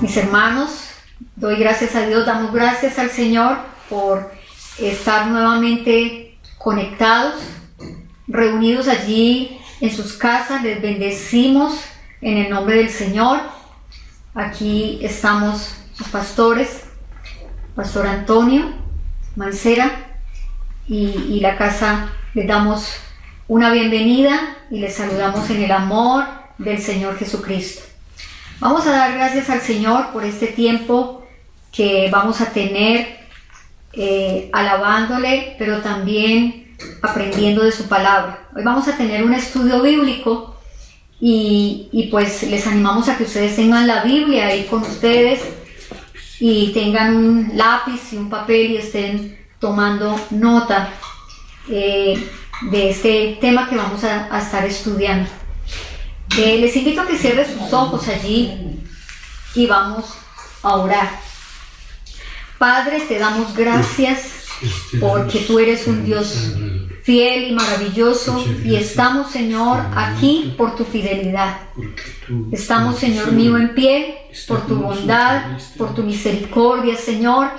Mis hermanos, doy gracias a Dios, damos gracias al Señor por estar nuevamente conectados, reunidos allí en sus casas. Les bendecimos en el nombre del Señor. Aquí estamos sus pastores, Pastor Antonio Mancera y la casa. Les damos una bienvenida y les saludamos en el amor del Señor Jesucristo. Vamos a dar gracias al Señor por este tiempo que vamos a tener alabándole, pero también aprendiendo de su palabra. Hoy vamos a tener un estudio bíblico y pues les animamos a que ustedes tengan la Biblia ahí con ustedes y tengan un lápiz y un papel y estén tomando nota de este tema que vamos a estar estudiando. Les invito a que cierren sus ojos allí y vamos a orar. Padre, te damos gracias porque tú eres un Dios fiel y maravilloso y estamos, Señor, aquí por tu fidelidad. Estamos, Señor mío, en pie por tu bondad, por tu misericordia, Señor,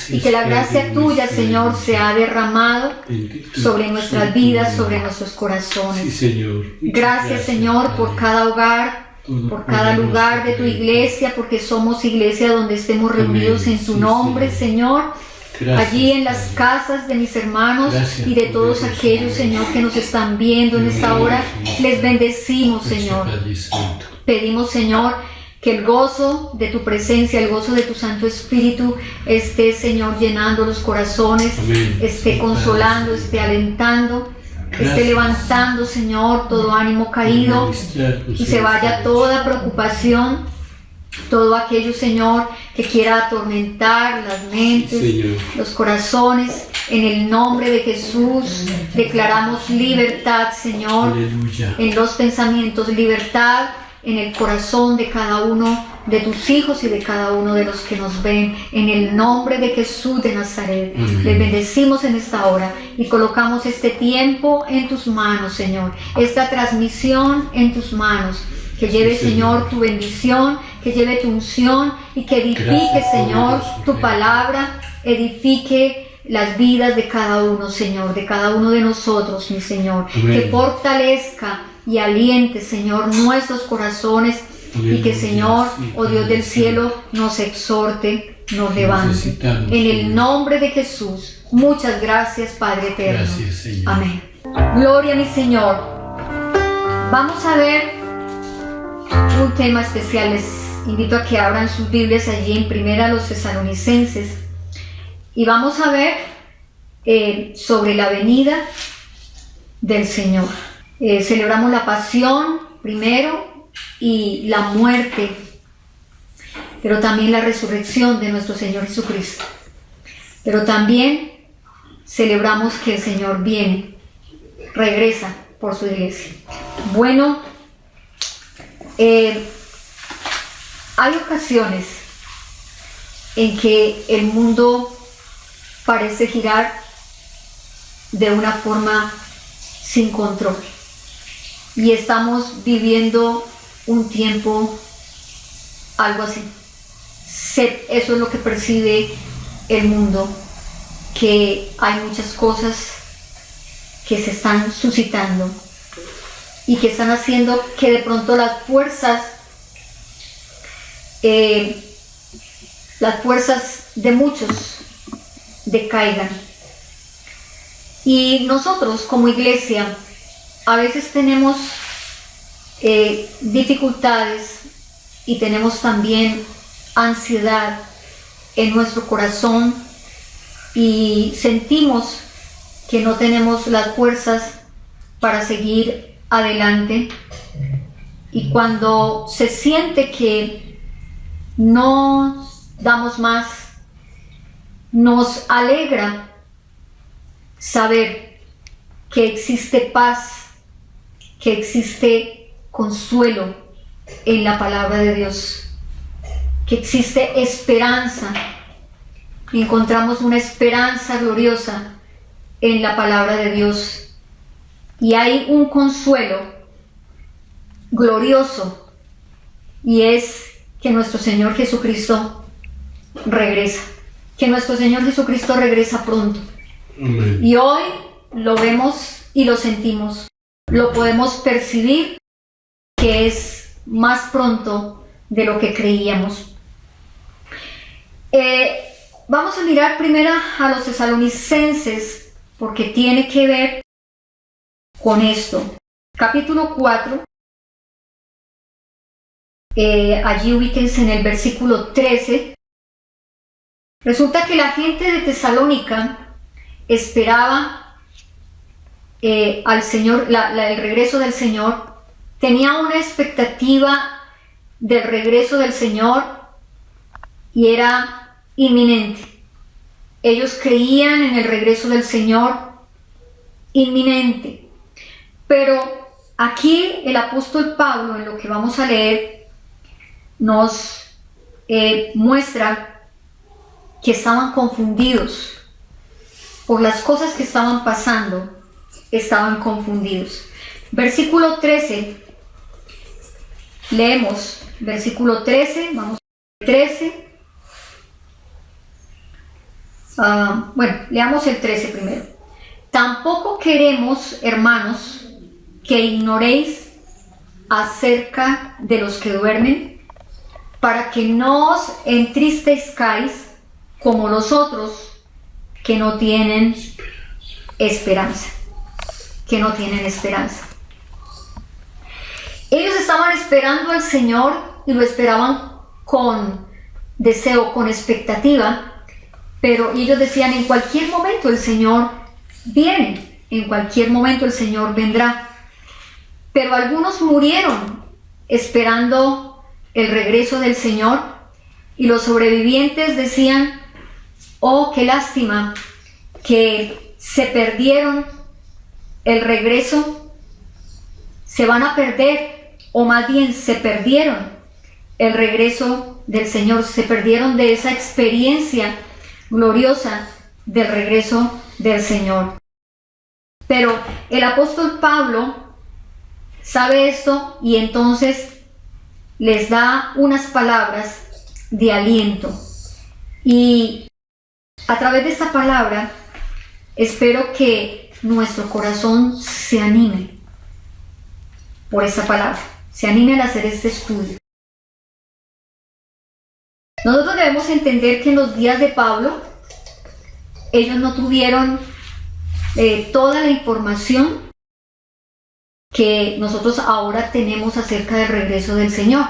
y que la gracia tuya, Señor, se ha derramado sobre nuestras vidas, sobre nuestros corazones. Gracias, Señor, por cada hogar, por cada lugar de tu iglesia, porque somos iglesia donde estemos reunidos en tu nombre, Señor. Allí en las casas de mis hermanos y de todos aquellos, Señor, que nos están viendo en esta hora, les bendecimos, Señor. Pedimos, Señor, que el gozo de tu presencia, el gozo de tu Santo Espíritu esté, Señor, llenando los corazones, esté consolando, esté alentando, esté levantando, Señor, todo ánimo caído y se vaya toda preocupación, todo aquello, Señor, que quiera atormentar las mentes, los corazones. En el nombre de Jesús declaramos libertad, Señor, en los pensamientos, libertad en el corazón de cada uno de tus hijos y de cada uno de los que nos ven. En el nombre de Jesús de Nazaret, les bendecimos en esta hora y colocamos este tiempo en tus manos, Señor, esta transmisión en tus manos. Que lleve, Señor, tu bendición, que lleve tu unción y que edifique, Señor, tu palabra, edifique las vidas de cada uno, Señor, de cada uno de nosotros, mi Señor. Que fortalezca y aliente, Señor, nuestros corazones y que, Señor, oh Dios del cielo, nos exhorte, nos levante. En el nombre de Jesús, muchas gracias, Padre eterno. Amén. Gloria a mi Señor. Vamos a ver un tema especial. Les invito a que abran sus Biblias allí en Primera a los Tesalonicenses y vamos a ver sobre la venida del Señor. Celebramos la pasión primero y la muerte, pero también la resurrección de nuestro Señor Jesucristo. Pero también celebramos que el Señor viene, regresa por su iglesia. Bueno, hay ocasiones en que el mundo parece girar de una forma sin control y estamos viviendo un tiempo algo así. Eso es lo que percibe el mundo, que hay muchas cosas que se están suscitando y que están haciendo que de pronto las fuerzas de muchos decaigan. Y nosotros como iglesia a veces tenemos dificultades y tenemos también ansiedad en nuestro corazón y sentimos que no tenemos las fuerzas para seguir adelante, y cuando se siente que no damos más, nos alegra saber que existe paz, que existe consuelo en la palabra de Dios, que existe esperanza. Encontramos una esperanza gloriosa en la palabra de Dios. Y hay un consuelo glorioso, y es que nuestro Señor Jesucristo regresa, que nuestro Señor Jesucristo regresa pronto. Amén. Y hoy lo vemos y lo sentimos, lo podemos percibir que es más pronto de lo que creíamos. Vamos a mirar primero a los tesalonicenses porque tiene que ver con esto. Capítulo 4, allí ubíquense en el versículo 13. Resulta que la gente de Tesalónica esperaba al Señor, el regreso del Señor, tenía una expectativa del regreso del Señor y era inminente. Ellos creían en el regreso del Señor inminente. Pero aquí el apóstol Pablo, en lo que vamos a leer, nos muestra que estaban confundidos por las cosas que estaban pasando, estaban confundidos. Versículo 13, leemos, versículo 13, vamos a 13. Leamos el 13 primero. Tampoco queremos, hermanos, que ignoréis acerca de los que duermen, para que no os entristezcáis como los otros que no tienen esperanza. Que no tienen esperanza. Ellos estaban esperando al Señor y lo esperaban con deseo, con expectativa, pero ellos decían: en cualquier momento el Señor viene, en cualquier momento el Señor vendrá. Pero algunos murieron esperando el regreso del Señor, y los sobrevivientes decían: oh, qué lástima que se perdieron el regreso, se van a perder, o más bien se perdieron el regreso del Señor, se perdieron de esa experiencia gloriosa del regreso del Señor. Pero el apóstol Pablo sabe esto y entonces les da unas palabras de aliento. Y a través de esta palabra espero que nuestro corazón se anime por esta palabra, se anime al hacer este estudio. Nosotros debemos entender que en los días de Pablo ellos no tuvieron toda la información que nosotros ahora tenemos acerca del regreso del Señor.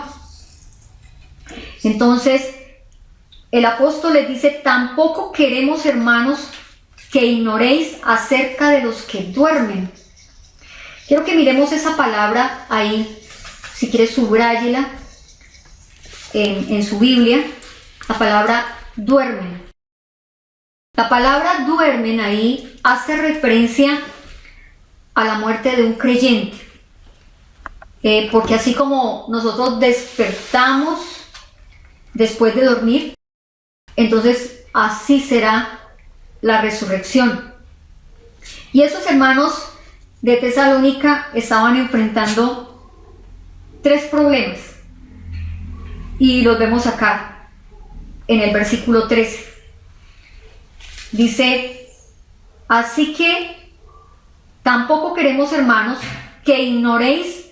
Entonces el apóstol les dice: tampoco queremos, hermanos, que ignoréis acerca de los que duermen. Quiero que miremos esa palabra ahí, si quieres subráyela en su Biblia, la palabra duermen. La palabra duermen ahí hace referencia a la muerte de un creyente, porque así como nosotros despertamos después de dormir, entonces así será la resurrección. Y esos hermanos de Tesalónica estaban enfrentando 3 problemas, y los vemos acá en el versículo 13. Dice: así que tampoco queremos, hermanos, que ignoréis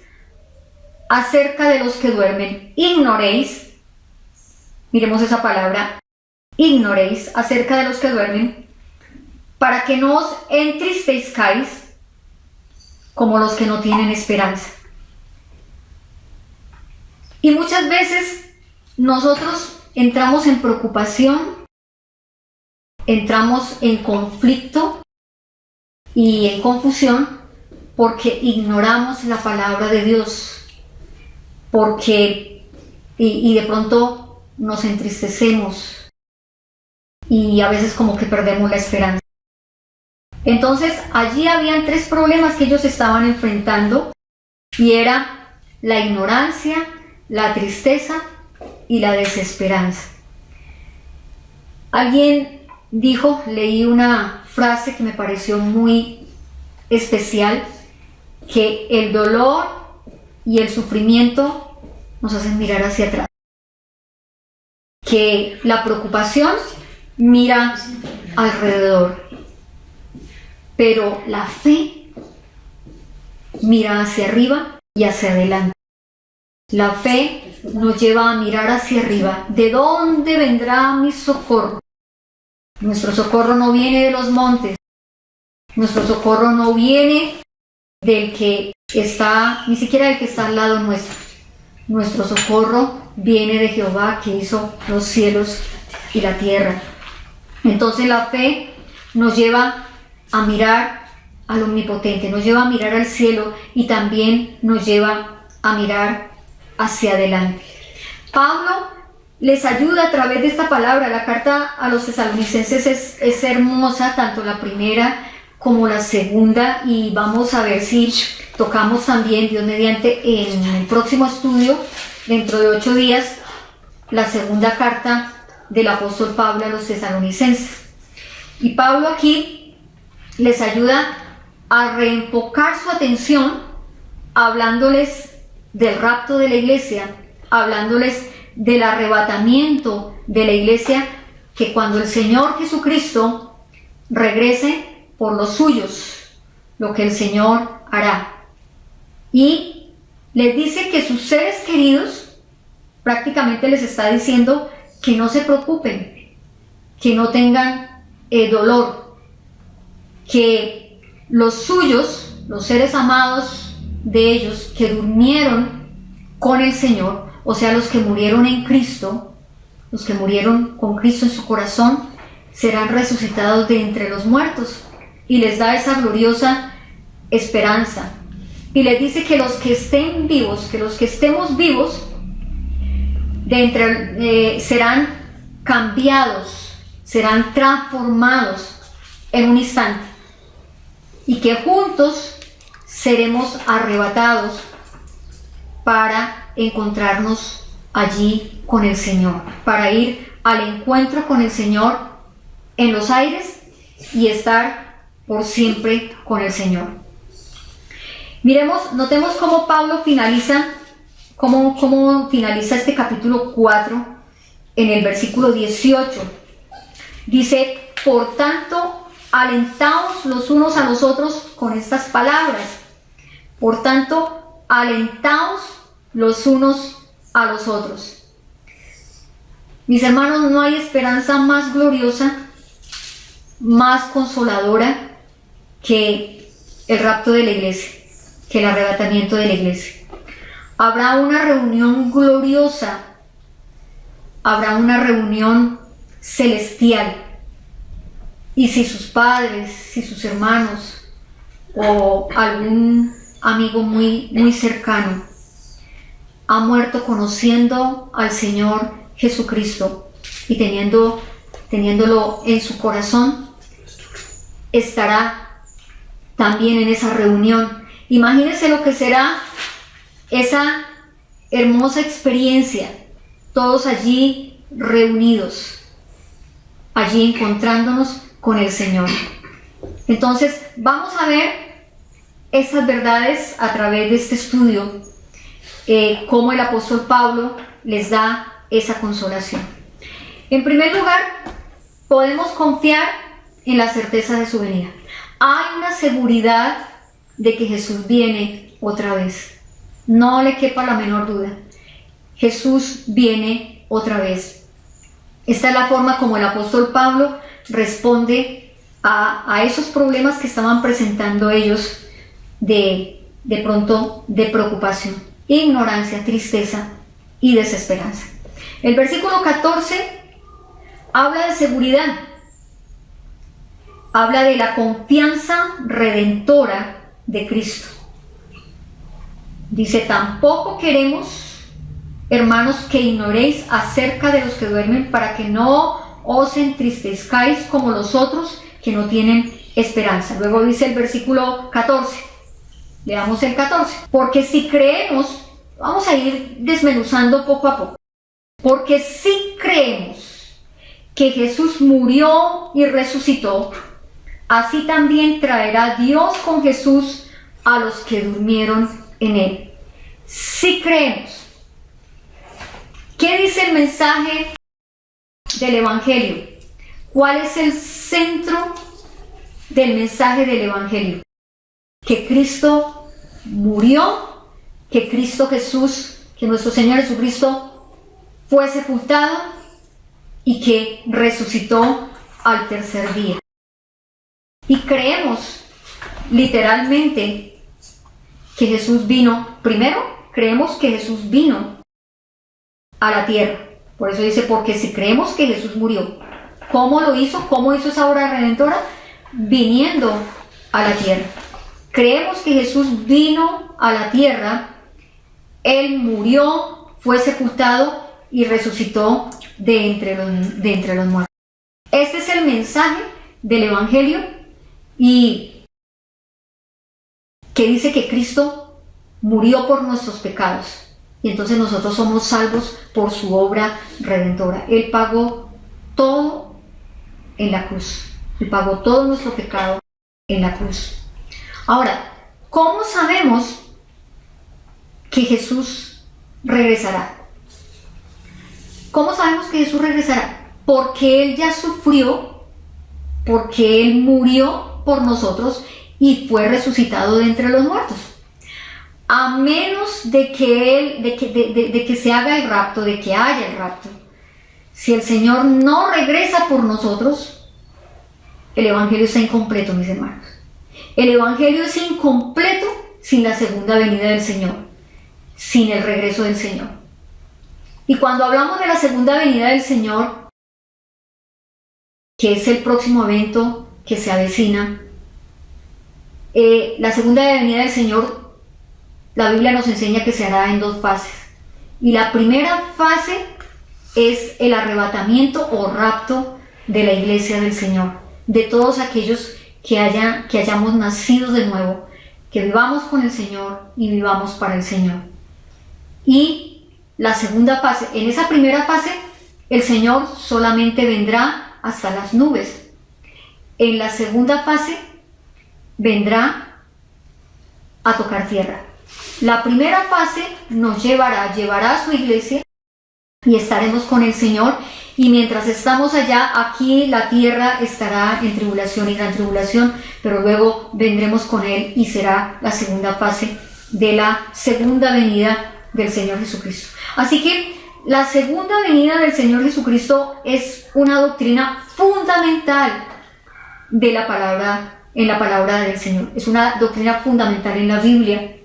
acerca de los que duermen. Ignoréis, miremos esa palabra, ignoréis acerca de los que duermen, para que no os entristezcáis como los que no tienen esperanza. Y muchas veces nosotros entramos en preocupación, entramos en conflicto y en confusión porque ignoramos la palabra de Dios, porque y de pronto nos entristecemos y a veces como que perdemos la esperanza. Entonces allí habían 3 problemas que ellos estaban enfrentando, y era la ignorancia, la tristeza y la desesperanza. Alguien dijo, leí una frase que me pareció muy especial, que el dolor y el sufrimiento nos hacen mirar hacia atrás. que la preocupación mira alrededor, pero la fe mira hacia arriba y hacia adelante. La fe nos lleva a mirar hacia arriba. ¿De dónde vendrá mi socorro? Nuestro socorro no viene de los montes. Nuestro socorro no viene del que está, ni siquiera del que está al lado nuestro. Nuestro socorro viene de Jehová, que hizo los cielos y la tierra. Entonces la fe nos lleva a mirar al Omnipotente, nos lleva a mirar al cielo y también nos lleva a mirar hacia adelante. Pablo les ayuda a través de esta palabra. La carta a los tesalonicenses es hermosa, tanto la primera como la segunda, y vamos a ver si tocamos también, Dios mediante, en el próximo estudio, dentro de 8 días, la segunda carta del apóstol Pablo a los tesalonicenses. Y Pablo aquí les ayuda a reenfocar su atención, hablándoles del rapto de la iglesia, hablándoles del arrebatamiento de la iglesia, que cuando el Señor Jesucristo regrese por los suyos, lo que el Señor hará. Y les dice que sus seres queridos, prácticamente les está diciendo que no se preocupen, que no tengan dolor, que los suyos, los seres amados de ellos que durmieron con el Señor, o sea, los que murieron en Cristo, los que murieron con Cristo en su corazón, serán resucitados de entre los muertos, y les da esa gloriosa esperanza. Y les dice que los que estén vivos, que los que estemos vivos, serán cambiados, serán transformados en un instante, y que juntos seremos arrebatados para encontrarnos allí con el Señor, para ir al encuentro con el Señor en los aires y estar por siempre con el Señor. Notemos cómo Pablo finaliza este capítulo 4 en el versículo 18. Dice: por tanto, alentaos los unos a los otros con estas palabras. Por tanto, alentaos los unos a los otros. Mis hermanos, no hay esperanza más gloriosa, más consoladora que el rapto de la iglesia, que el arrebatamiento de la iglesia. Habrá una reunión gloriosa, habrá una reunión celestial. Y si sus padres, si sus hermanos o algún amigo muy, muy cercano ha muerto conociendo al Señor Jesucristo y teniéndolo en su corazón, estará también en esa reunión. Imagínense lo que será esa hermosa experiencia, todos allí reunidos, allí encontrándonos con el Señor. Entonces vamos a ver estas verdades a través de este estudio, cómo el apóstol Pablo les da esa consolación. En primer lugar, podemos confiar en la certeza de su venida. Hay una seguridad de que Jesús viene otra vez. No le quepa la menor duda. Jesús viene otra vez. Esta es la forma como el apóstol Pablo responde a esos problemas que estaban presentando ellos de pronto de preocupación, ignorancia, tristeza y desesperanza. El versículo 14 habla de seguridad. Habla de la confianza redentora de Cristo. Dice: tampoco queremos, hermanos, que ignoréis acerca de los que duermen, para que no os entristezcáis como los otros que no tienen esperanza. Luego dice el versículo 14. Leamos el 14. Porque si creemos, vamos a ir desmenuzando poco a poco. Porque si creemos que Jesús murió y resucitó, así también traerá Dios con Jesús a los que durmieron en él. Si creemos. ¿Qué dice el mensaje del Evangelio. ¿Cuál es el centro del mensaje del Evangelio? Que Cristo murió, que Cristo Jesús, que nuestro Señor Jesucristo fue sepultado y que resucitó al tercer día. Y creemos literalmente que Jesús vino, primero creemos que Jesús vino a la tierra. Por eso dice, porque si creemos que Jesús murió, ¿cómo lo hizo? ¿Cómo hizo esa obra redentora? Viniendo a la tierra. Creemos que Jesús vino a la tierra, Él murió, fue sepultado y resucitó de entre los muertos. Este es el mensaje del Evangelio, y que dice que Cristo murió por nuestros pecados y entonces nosotros somos salvos por su obra redentora. Él pagó todo en la cruz. Él pagó todo nuestro pecado en la cruz. Ahora, ¿cómo sabemos que Jesús regresará? ¿Cómo sabemos que Jesús regresará? Porque Él ya sufrió, porque Él murió por nosotros y fue resucitado de entre los muertos. A menos de que se haga el rapto, de que haya el rapto, si el Señor no regresa por nosotros, el Evangelio está incompleto, mis hermanos. El Evangelio es incompleto sin la segunda venida del Señor, sin el regreso del Señor. Y cuando hablamos de la segunda venida del Señor, que es el próximo evento que se avecina, la segunda venida del Señor, la Biblia nos enseña que se hará en dos fases. Y la primera fase es el arrebatamiento o rapto de la iglesia del Señor, de todos aquellos que hayamos nacido de nuevo, que vivamos con el Señor y vivamos para el Señor. Y la segunda fase, en esa primera fase, el Señor solamente vendrá hasta las nubes. En la segunda fase, vendrá a tocar tierra. La primera fase nos llevará a su iglesia y estaremos con el Señor, y mientras estamos allá, aquí la tierra estará en tribulación y gran tribulación, pero luego vendremos con Él y será la segunda fase de la segunda venida del Señor Jesucristo. Así que la segunda venida del Señor Jesucristo es una doctrina fundamental de la palabra, en la palabra del Señor. Es una doctrina fundamental en la Biblia.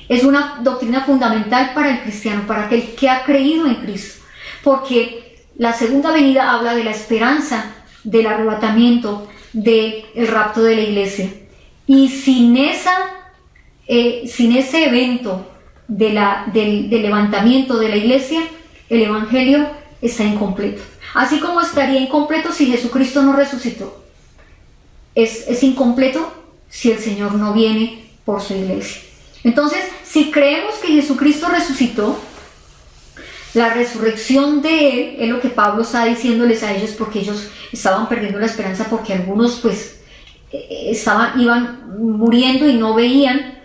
Es una doctrina fundamental para el cristiano, para aquel que ha creído en Cristo. Porque la segunda venida habla de la esperanza, del arrebatamiento, del rapto de la iglesia. Y sin ese evento del levantamiento de la iglesia, el Evangelio está incompleto. Así como estaría incompleto si Jesucristo no resucitó. Es incompleto si el Señor no viene por su iglesia. Entonces, si creemos que Jesucristo resucitó, la resurrección de Él es lo que Pablo está diciéndoles a ellos, porque ellos estaban perdiendo la esperanza, porque algunos pues iban muriendo y no veían,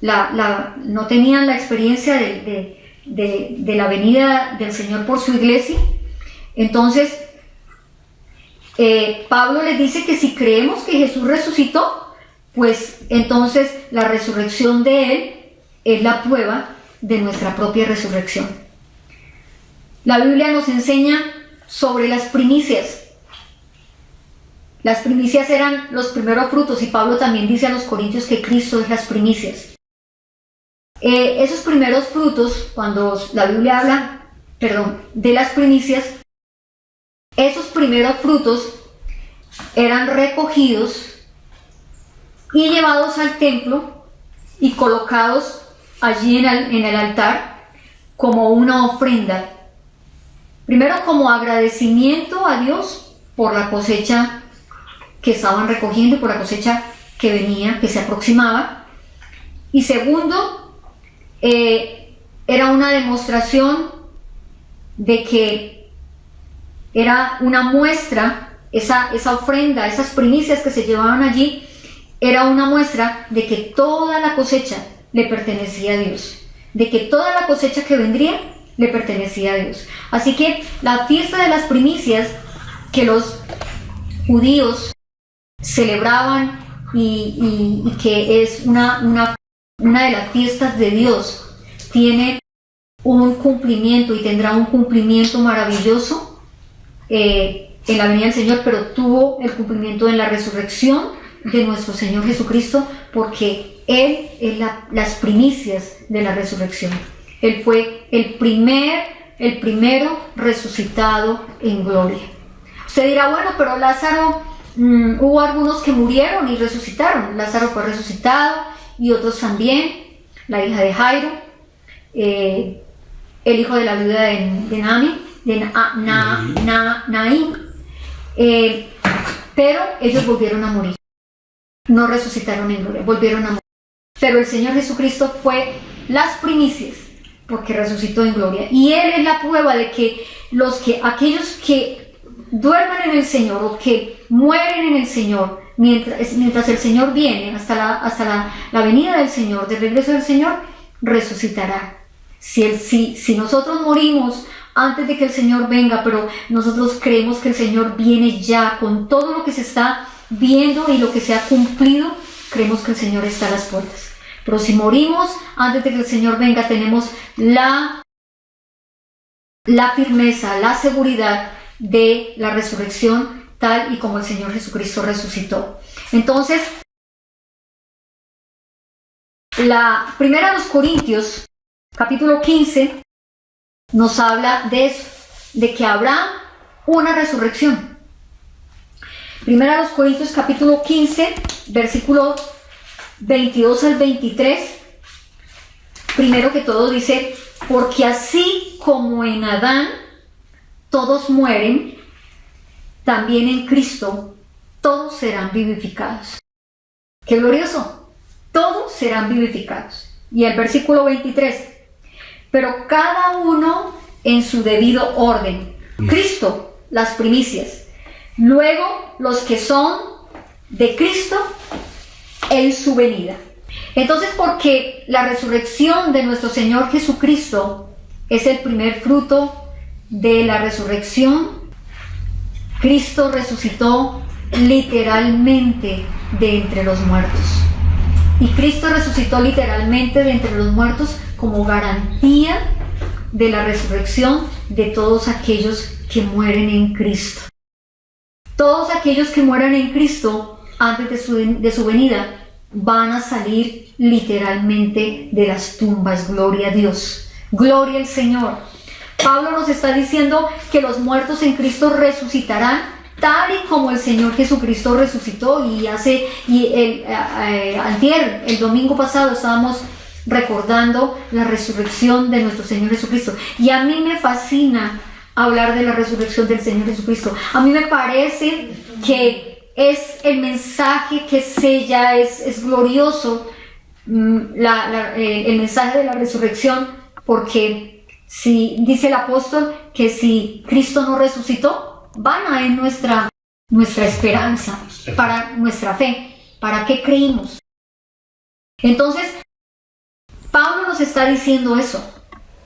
no tenían la experiencia de la venida del Señor por su iglesia. Entonces, Pablo les dice que si creemos que Jesús resucitó, pues entonces la resurrección de Él es la prueba de nuestra propia resurrección. La Biblia nos enseña sobre las primicias. Las primicias eran los primeros frutos, y Pablo también dice a los corintios que Cristo es las primicias. Esos primeros frutos, cuando la Biblia habla, de las primicias, esos primeros frutos eran recogidos y llevados al templo y colocados allí en el altar como una ofrenda. Primero, como agradecimiento a Dios por la cosecha que estaban recogiendo, por la cosecha que venía, que se aproximaba. Y segundo, era una demostración de que era una muestra, esa ofrenda, esas primicias que se llevaban allí, era una muestra de que toda la cosecha le pertenecía a Dios, de que toda la cosecha que vendría le pertenecía a Dios. Así que la fiesta de las primicias que los judíos celebraban y que es una de las fiestas de Dios, tiene un cumplimiento y tendrá un cumplimiento maravilloso en la venida del Señor, pero tuvo el cumplimiento en la resurrección de nuestro Señor Jesucristo, porque Él es las primicias de la resurrección. Él fue el primero resucitado en gloria. Usted dirá, bueno, pero Lázaro, hubo algunos que murieron y resucitaron. Lázaro fue resucitado y otros también. La hija de Jairo, el hijo de la viuda de Naín, pero ellos volvieron a morir. No resucitaron en gloria, volvieron a morir. Pero el Señor Jesucristo fue las primicias, porque resucitó en gloria. Y Él es la prueba de que aquellos que duerman en el Señor o que mueren en el Señor, mientras el Señor viene, hasta la venida del Señor, del regreso del Señor, resucitará. Si nosotros morimos antes de que el Señor venga, pero nosotros creemos que el Señor viene ya con todo lo que se está viendo y lo que se ha cumplido, creemos que el Señor está a las puertas. Pero si morimos antes de que el Señor venga, tenemos la firmeza, la seguridad de la resurrección, tal y como el Señor Jesucristo resucitó. Entonces, la primera de los Corintios, capítulo 15, nos habla de eso, de que habrá una resurrección. Primera de los Corintios, capítulo 15, versículo 22 al 23, primero que todo dice: porque así como en Adán todos mueren, también en Cristo todos serán vivificados. ¡Qué glorioso! Todos serán vivificados. Y el versículo 23, pero cada uno en su debido orden. Cristo, las primicias. Luego los que son de Cristo en su venida. Entonces, porque la resurrección de nuestro Señor Jesucristo es el primer fruto de la resurrección, Cristo resucitó literalmente de entre los muertos. Y Cristo resucitó literalmente de entre los muertos como garantía de la resurrección de todos aquellos que mueren en Cristo. Todos aquellos que mueran en Cristo antes de su venida van a salir literalmente de las tumbas. Gloria a Dios, gloria al Señor. Pablo nos está diciendo que los muertos en Cristo resucitarán tal y como el Señor Jesucristo resucitó. El domingo pasado estábamos recordando la resurrección de nuestro Señor Jesucristo, y a mí me fascina hablar de la resurrección del Señor Jesucristo. A mí me parece que es el mensaje que sella, es glorioso el mensaje de la resurrección, porque si dice el apóstol que si Cristo no resucitó, vana es nuestra esperanza, para nuestra fe, ¿para qué creímos? Entonces, Pablo nos está diciendo eso,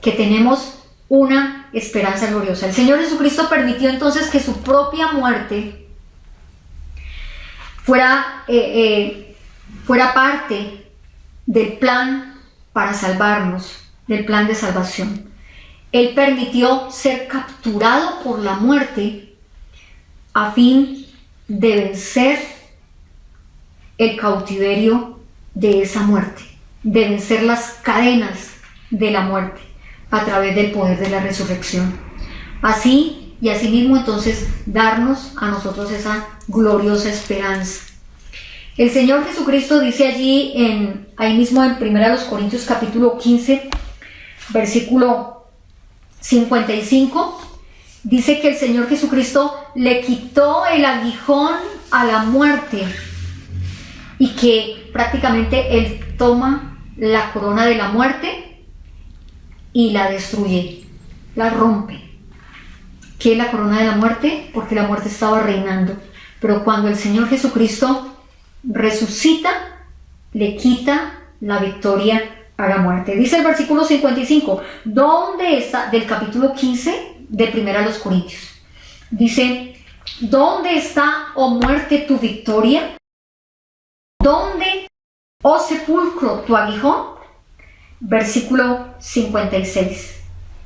que tenemos una esperanza gloriosa. El Señor Jesucristo permitió entonces que su propia muerte fuera parte del plan para salvarnos, del plan de salvación. Él permitió ser capturado por la muerte a fin de vencer el cautiverio de esa muerte, de vencer las cadenas de la muerte a través del poder de la resurrección. Así y asimismo entonces darnos a nosotros esa gloriosa esperanza. El Señor Jesucristo dice allí, ahí mismo en 1 Corintios capítulo 15, versículo 55, dice que el Señor Jesucristo le quitó el aguijón a la muerte y que prácticamente Él toma la corona de la muerte y la destruye, la rompe. ¿Qué es la corona de la muerte? Porque la muerte estaba reinando, pero cuando el Señor Jesucristo resucita, le quita la victoria a la muerte. Dice el versículo 55, ¿dónde está? Del capítulo 15 de 1 Corintios. Dice, ¿Dónde está, oh muerte, tu victoria? ¿Dónde, oh sepulcro, tu aguijón? Versículo 56.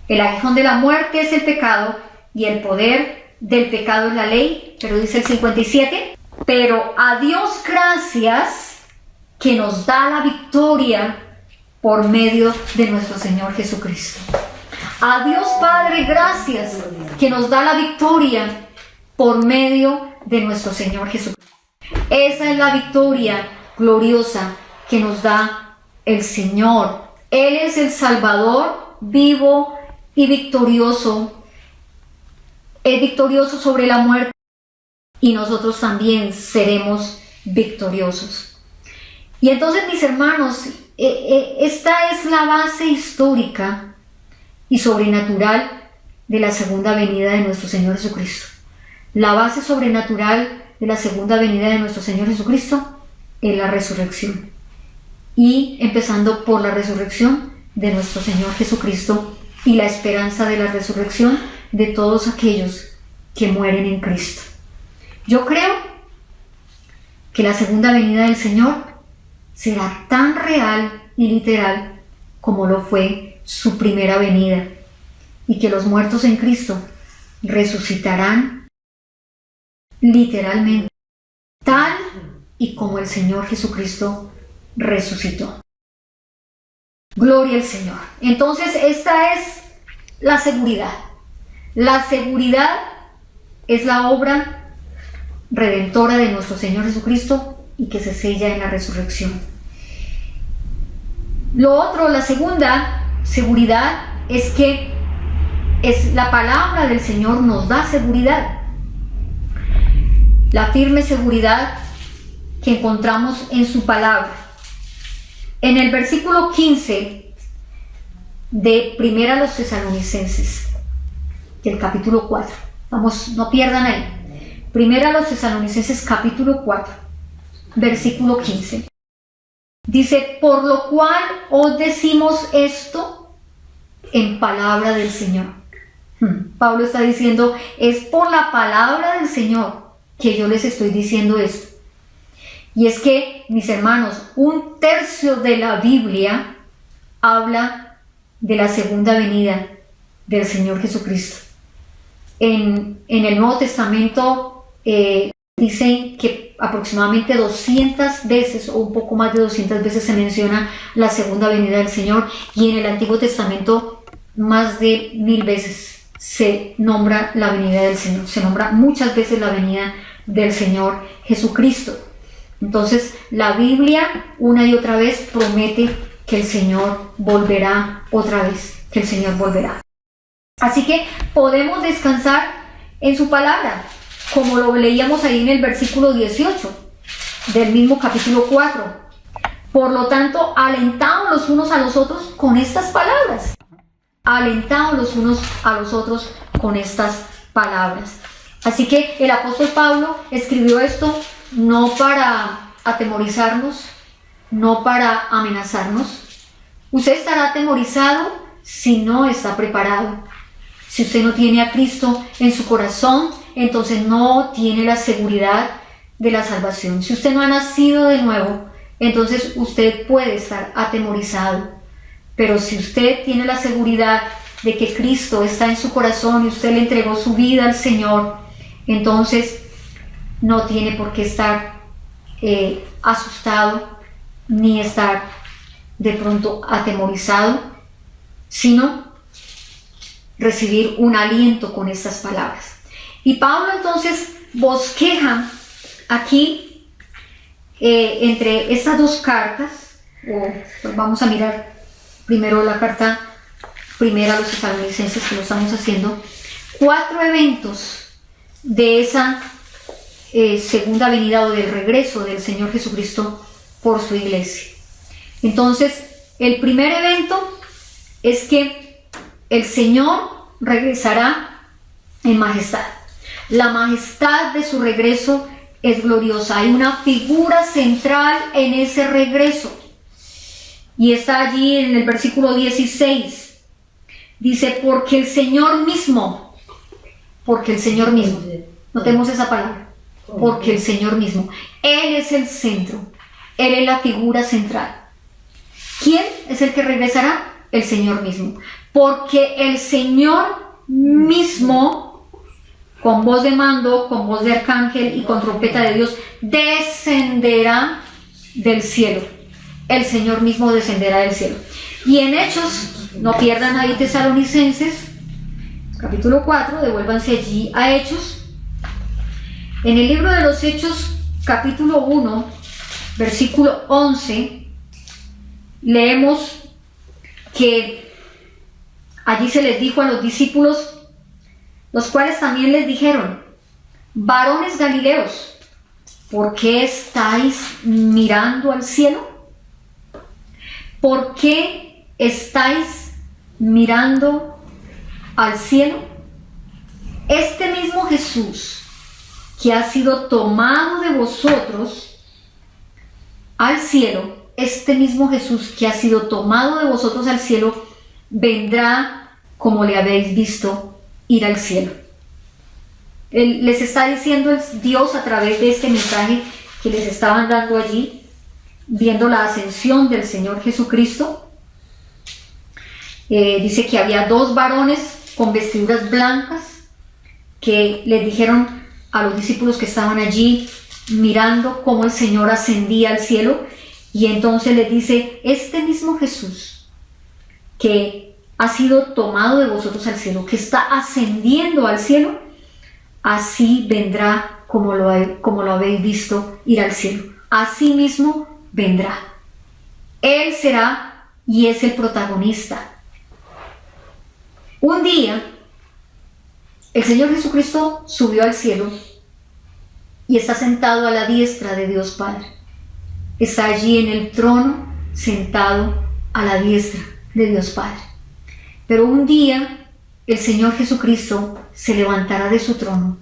El aguijón de la muerte es el pecado y el poder del pecado es la ley. Pero dice el 57, pero a Dios gracias que nos da la victoria por medio de nuestro Señor Jesucristo. A Dios Padre gracias que nos da la victoria por medio de nuestro Señor Jesucristo. Esa es la victoria gloriosa que nos da el Señor. Él es el Salvador vivo y victorioso. Es victorioso sobre la muerte y nosotros también seremos victoriosos. Y entonces, mis hermanos, esta es la base histórica y sobrenatural de la segunda venida de nuestro Señor Jesucristo. La base sobrenatural de la segunda venida de nuestro Señor Jesucristo es la resurrección. Y empezando por la resurrección de nuestro Señor Jesucristo y la esperanza de la resurrección de todos aquellos que mueren en Cristo. Yo creo que la segunda venida del Señor será tan real y literal como lo fue su primera venida, y que los muertos en Cristo resucitarán literalmente, tal y como el Señor Jesucristo resucitó. Gloria al Señor. Entonces, esta es la seguridad. La seguridad es la obra redentora de nuestro Señor Jesucristo y que se sella en la resurrección. Lo otro, la segunda seguridad, es que es la palabra del Señor nos da seguridad. La firme seguridad que encontramos en su palabra. En el versículo 15 de Primera a los Tesalonicenses, del capítulo 4. Vamos, no pierdan ahí. Primera a los Tesalonicenses, capítulo 4, versículo 15. Dice, por lo cual os decimos esto en palabra del Señor. Pablo está diciendo, es por la palabra del Señor que yo les estoy diciendo esto. Y es que, mis hermanos, 1/3 de la Biblia habla de la segunda venida del Señor Jesucristo. En el Nuevo Testamento dicen que aproximadamente 200 veces o un poco más de 200 veces se menciona la segunda venida del Señor, y en el Antiguo Testamento más de 1000 veces se nombra la venida del Señor. Se nombra muchas veces la venida del Señor Jesucristo. Entonces, la Biblia una y otra vez promete que el Señor volverá otra vez, que el Señor volverá. Así que podemos descansar en su palabra, como lo leíamos ahí en el versículo 18 del mismo capítulo 4. Por lo tanto, alentaos los unos a los otros con estas palabras. Alentaos los unos a los otros con estas palabras. Así que el apóstol Pablo escribió esto no para atemorizarnos, no para amenazarnos. Usted estará atemorizado si no está preparado. Si usted no tiene a Cristo en su corazón, entonces no tiene la seguridad de la salvación. Si usted no ha nacido de nuevo, entonces usted puede estar atemorizado. Pero si usted tiene la seguridad de que Cristo está en su corazón y usted le entregó su vida al Señor, entonces no tiene por qué estar asustado ni estar de pronto atemorizado, sino recibir un aliento con estas palabras. Y Pablo entonces bosqueja aquí entre estas dos cartas, pues vamos a mirar primero la carta primera a los Tesalonicenses, que lo estamos haciendo, 4 eventos de esa segunda venida o del regreso del Señor Jesucristo por su iglesia. Entonces, el primer evento es que el Señor regresará en majestad. La majestad de su regreso es gloriosa. Hay una figura central en ese regreso. Y está allí en el versículo 16. Dice, porque el Señor mismo, Notemos esa palabra. Porque el Señor mismo, Él es el centro, Él es la figura central. ¿Quién es el que regresará? El Señor mismo. Porque el Señor mismo, con voz de mando, con voz de arcángel y con trompeta de Dios, descenderá del cielo. El Señor mismo descenderá del cielo. Y en Hechos, no pierdan ahí Tesalonicenses, capítulo 4, devuélvanse allí a Hechos. En el libro de los Hechos, capítulo 1, versículo 11, leemos que allí se les dijo a los discípulos, los cuales también les dijeron: varones galileos, ¿por qué estáis mirando al cielo? ¿Por qué estáis mirando al cielo? Este mismo Jesús que ha sido tomado de vosotros al cielo, este mismo Jesús que ha sido tomado de vosotros al cielo, vendrá como le habéis visto ir al cielo. Él les está diciendo el Dios a través de este mensaje que les estaban dando allí, viendo la ascensión del Señor Jesucristo. Dice que había dos varones con vestiduras blancas que les dijeron a los discípulos que estaban allí mirando cómo el Señor ascendía al cielo, y entonces les dice: este mismo Jesús que ha sido tomado de vosotros al cielo, que está ascendiendo al cielo, así vendrá como lo habéis visto ir al cielo. Así mismo vendrá. Él será y es el protagonista. Un día el Señor Jesucristo subió al cielo y está sentado a la diestra de Dios Padre. Está allí en el trono, sentado a la diestra de Dios Padre. Pero un día el Señor Jesucristo se levantará de su trono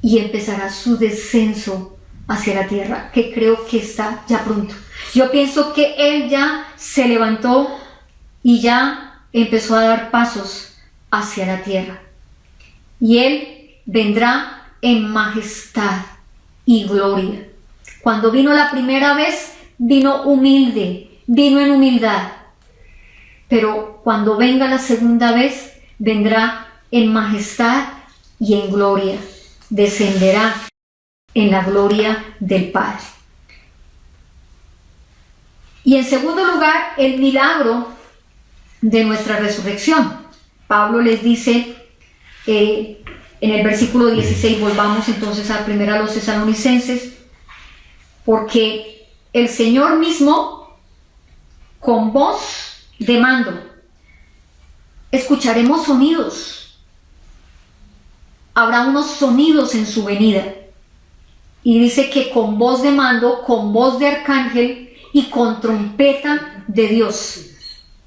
y empezará su descenso hacia la tierra, que creo que está ya pronto. Yo pienso que Él ya se levantó y ya empezó a dar pasos hacia la tierra. Y Él vendrá en majestad y gloria. Cuando vino la primera vez, vino humilde, vino en humildad. Pero cuando venga la segunda vez, vendrá en majestad y en gloria. Descenderá en la gloria del Padre. Y en segundo lugar, el milagro de nuestra resurrección. Pablo les dice en el versículo 16, volvamos entonces a los Tesalonicenses, porque el Señor mismo, con voz de mando, escucharemos sonidos. Habrá unos sonidos en su venida. Y dice que con voz de mando, con voz de arcángel y con trompeta de Dios.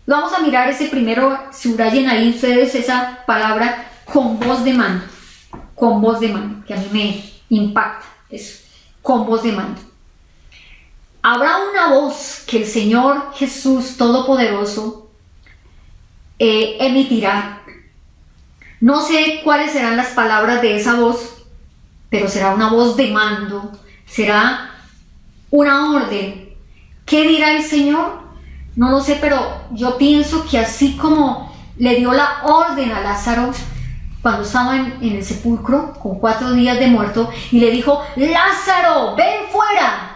Vamos a mirar ese primero, subrayen ahí ustedes esa palabra, con voz de mando. Con voz de mando, que a mí me impacta eso. Con voz de mando. Habrá una voz que el Señor Jesús Todopoderoso emitirá. No sé cuáles serán las palabras de esa voz, pero será una voz de mando, será una orden. ¿Qué dirá el Señor? No lo sé, pero yo pienso que así como le dio la orden a Lázaro cuando estaba en el sepulcro con 4 días de muerto y le dijo: Lázaro, ven fuera.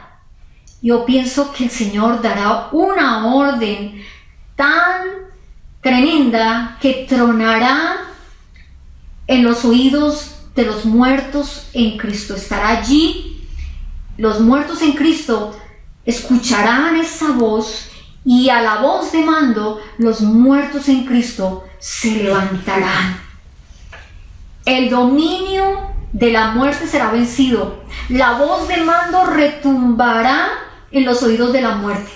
Yo pienso que el Señor dará una orden tan tremenda que tronará en los oídos de los muertos en Cristo. Estará allí, los muertos en Cristo escucharán esa voz, y a la voz de mando los muertos en Cristo se levantarán. El dominio de la muerte será vencido. La voz de mando retumbará en los oídos de la muerte.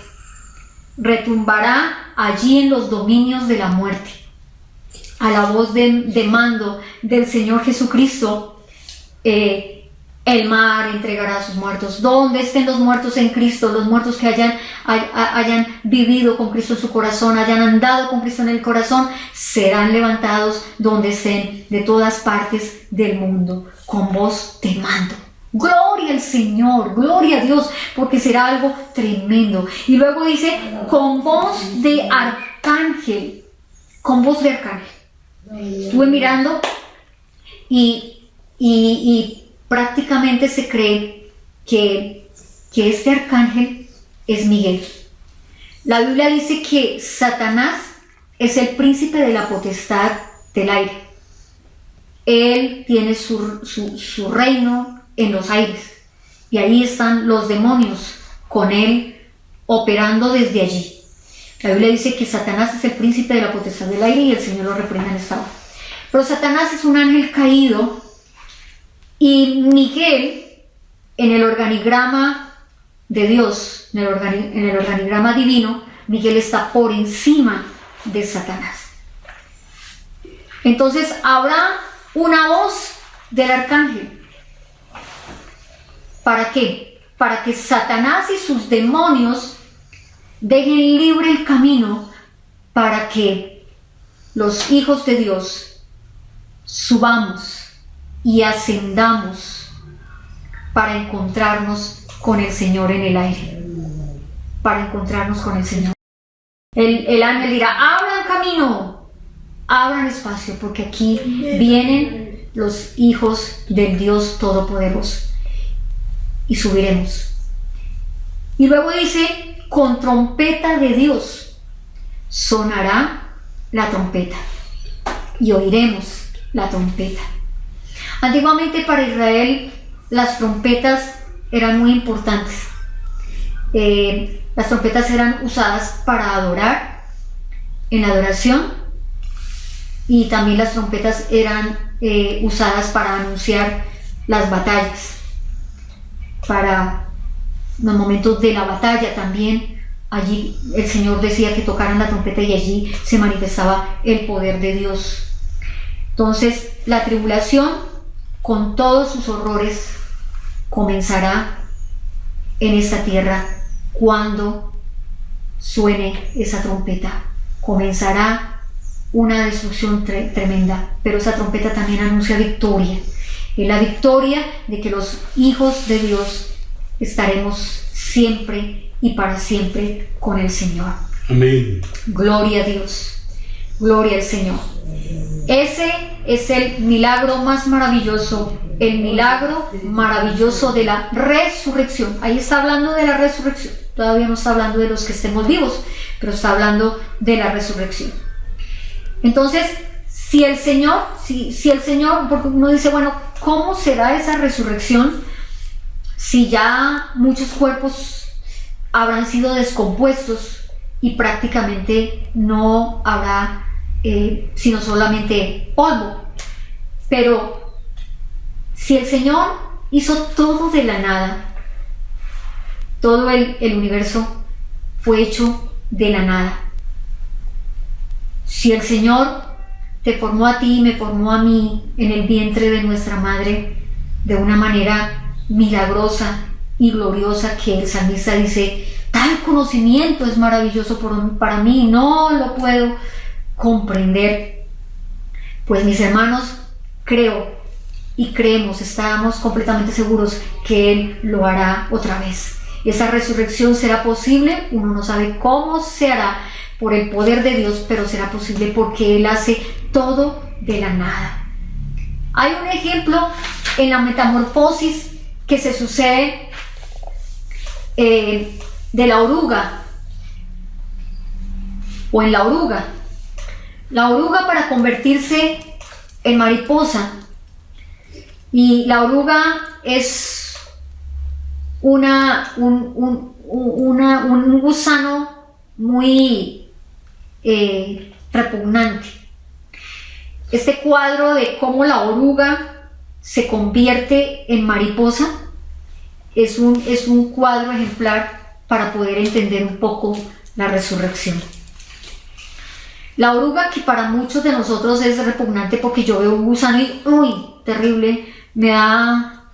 Retumbará allí en los dominios de la muerte. A la voz de mando del Señor Jesucristo, El mar entregará a sus muertos. Donde estén los muertos en Cristo, los muertos que hayan vivido con Cristo en su corazón, hayan andado con Cristo en el corazón, serán levantados donde estén, de todas partes del mundo. Con voz te mando. Gloria al Señor, gloria a Dios, porque será algo tremendo. Y luego dice, con voz de arcángel. Con voz de arcángel. Estuve mirando y prácticamente se cree que este arcángel es Miguel. La Biblia dice que Satanás es el príncipe de la potestad del aire. Él tiene su reino en los aires y ahí están los demonios con él operando desde allí. La Biblia dice que Satanás es el príncipe de la potestad del aire y el Señor lo reprenda en esta hora. Pero Satanás es un ángel caído. Y Miguel, en el organigrama de Dios, en el organigrama divino, Miguel está por encima de Satanás. Entonces habrá una voz del arcángel. ¿Para qué? Para que Satanás y sus demonios dejen libre el camino para que los hijos de Dios subamos y ascendamos para encontrarnos con el Señor en el aire, para encontrarnos con el Señor. El ángel dirá, abran camino, abran espacio, porque aquí vienen los hijos del Dios Todopoderoso y subiremos. Y luego dice, con trompeta de Dios sonará la trompeta y oiremos la trompeta. Antiguamente para Israel las trompetas eran muy importantes. Las trompetas eran usadas para adorar, en la adoración, y también las trompetas eran usadas para anunciar las batallas, para los momentos de la batalla también. Allí el Señor decía que tocaran la trompeta y allí se manifestaba el poder de Dios. Entonces la tribulación, con todos sus horrores, comenzará en esta tierra cuando suene esa trompeta. Comenzará una destrucción tremenda, pero esa trompeta también anuncia victoria. Es la victoria de que los hijos de Dios estaremos siempre y para siempre con el Señor. Amén. Gloria a Dios. Gloria al Señor. Ese es el milagro más maravilloso, el milagro maravilloso de la resurrección. Ahí está hablando de la resurrección. Todavía no está hablando de los que estemos vivos, pero está hablando de la resurrección. Entonces, si el Señor, porque uno dice, bueno, ¿cómo será esa resurrección si ya muchos cuerpos habrán sido descompuestos y prácticamente no habrá sino solamente polvo? Pero si el Señor hizo todo de la nada, todo el universo fue hecho de la nada. Si el Señor te formó a ti y me formó a mí en el vientre de nuestra madre de una manera milagrosa y gloriosa, que el salmista dice, tal conocimiento es maravilloso para mí, no lo puedo comprender. Pues mis hermanos, creo y creemos, estamos completamente seguros que Él lo hará otra vez. Esa resurrección será posible, uno no sabe cómo se hará por el poder de Dios, pero será posible porque Él hace todo de la nada. Hay un ejemplo en la metamorfosis que se sucede de la oruga, o en la oruga. La oruga para convertirse en mariposa, y la oruga es un gusano muy repugnante. Este cuadro de cómo la oruga se convierte en mariposa es un cuadro ejemplar para poder entender un poco la resurrección. La oruga, que para muchos de nosotros es repugnante porque yo veo un gusano y ¡uy! Terrible, me da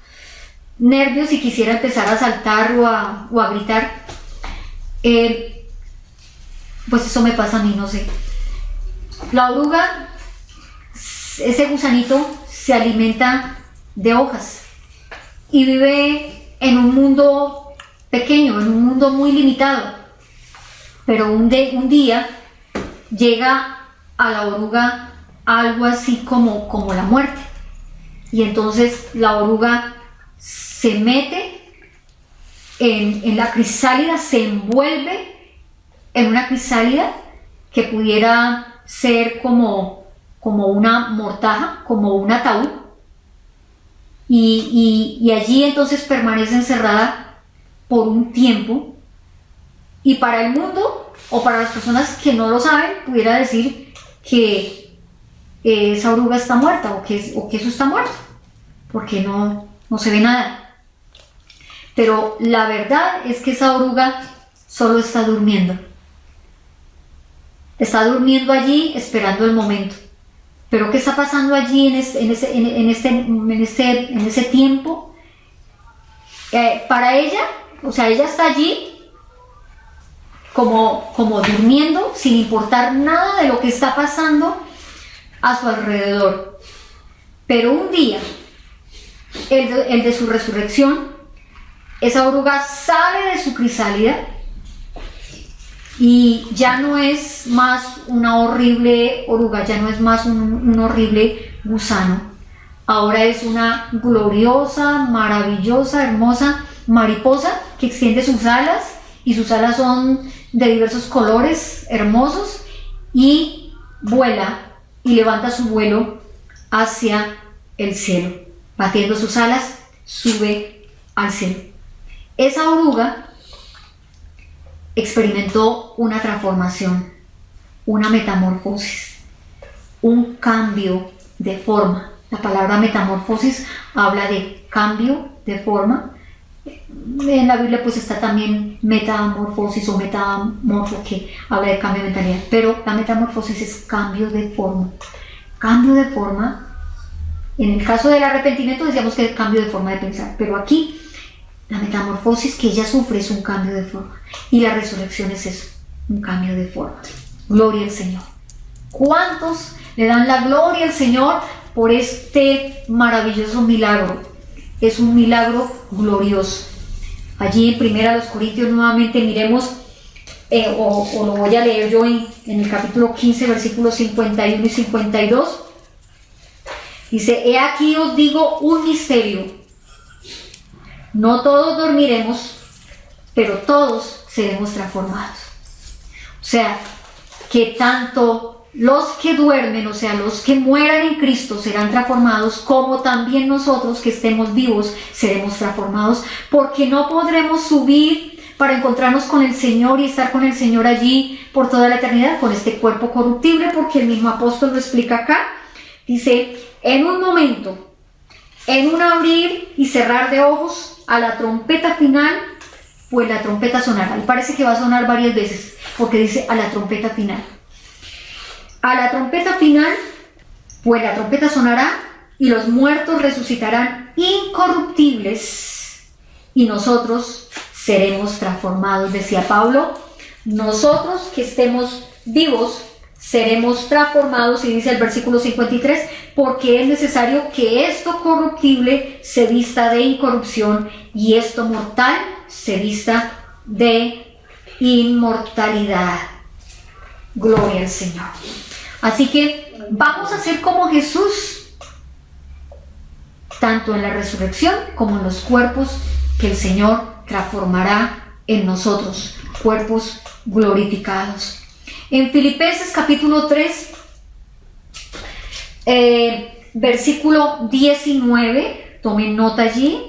nervios y quisiera empezar a saltar o a gritar. Pues eso me pasa a mí, no sé. La oruga, ese gusanito, se alimenta de hojas y vive en un mundo pequeño, en un mundo muy limitado. Pero un día llega a la oruga algo así como la muerte. Y entonces la oruga se mete en la crisálida, se envuelve en una crisálida que pudiera ser como una mortaja, como un ataúd, y allí entonces permanece encerrada por un tiempo. Y para el mundo, o para las personas que no lo saben, pudiera decir que esa oruga está muerta, o que eso está muerto, porque no se ve nada. Pero la verdad es que esa oruga solo está durmiendo. Está durmiendo allí esperando el momento. Pero ¿qué está pasando allí en ese tiempo? Para ella, o sea, ella está allí como durmiendo, sin importar nada de lo que está pasando a su alrededor. Pero un día, el de su resurrección, esa oruga sale de su crisálida y ya no es más una horrible oruga, ya no es más un horrible gusano. Ahora es una gloriosa, maravillosa, hermosa mariposa que extiende sus alas, y sus alas son de diversos colores hermosos, y vuela y levanta su vuelo hacia el cielo. Batiendo sus alas, sube al cielo. Esa oruga experimentó una transformación, una metamorfosis, un cambio de forma. La palabra metamorfosis habla de cambio de forma. En la Biblia pues está también metamorfosis o metamorfo, que habla de cambio de mentalidad, pero la metamorfosis es cambio de forma. Cambio de forma. En el caso del arrepentimiento decíamos que es cambio de forma de pensar, pero aquí la metamorfosis que ella sufre es un cambio de forma, y la resurrección es eso, un cambio de forma. Gloria al Señor. ¿Cuántos le dan la gloria al Señor por este maravilloso milagro? Es un milagro glorioso. Allí en 1 Corintios nuevamente miremos, o lo voy a leer yo en el capítulo 15, versículos 51 y 52. Dice: he aquí os digo un misterio. No todos dormiremos, pero todos seremos transformados. O sea, que tanto los que duermen, o sea, los que mueran en Cristo, serán transformados, como también nosotros que estemos vivos seremos transformados, porque no podremos subir para encontrarnos con el Señor y estar con el Señor allí por toda la eternidad con este cuerpo corruptible, porque el mismo apóstol lo explica acá. Dice: en un momento, en un abrir y cerrar de ojos, a la trompeta final, pues la trompeta sonará. Y parece que va a sonar varias veces, porque dice a la trompeta final. A la trompeta final, pues la trompeta sonará, y los muertos resucitarán incorruptibles, y nosotros seremos transformados, decía Pablo. Nosotros que estemos vivos seremos transformados, y dice el versículo 53, porque es necesario que esto corruptible se vista de incorrupción y esto mortal se vista de inmortalidad. Gloria al Señor. Así que vamos a ser como Jesús, tanto en la resurrección como en los cuerpos que el Señor transformará en nosotros, cuerpos glorificados. En Filipenses capítulo 3, versículo 19, tomen nota allí.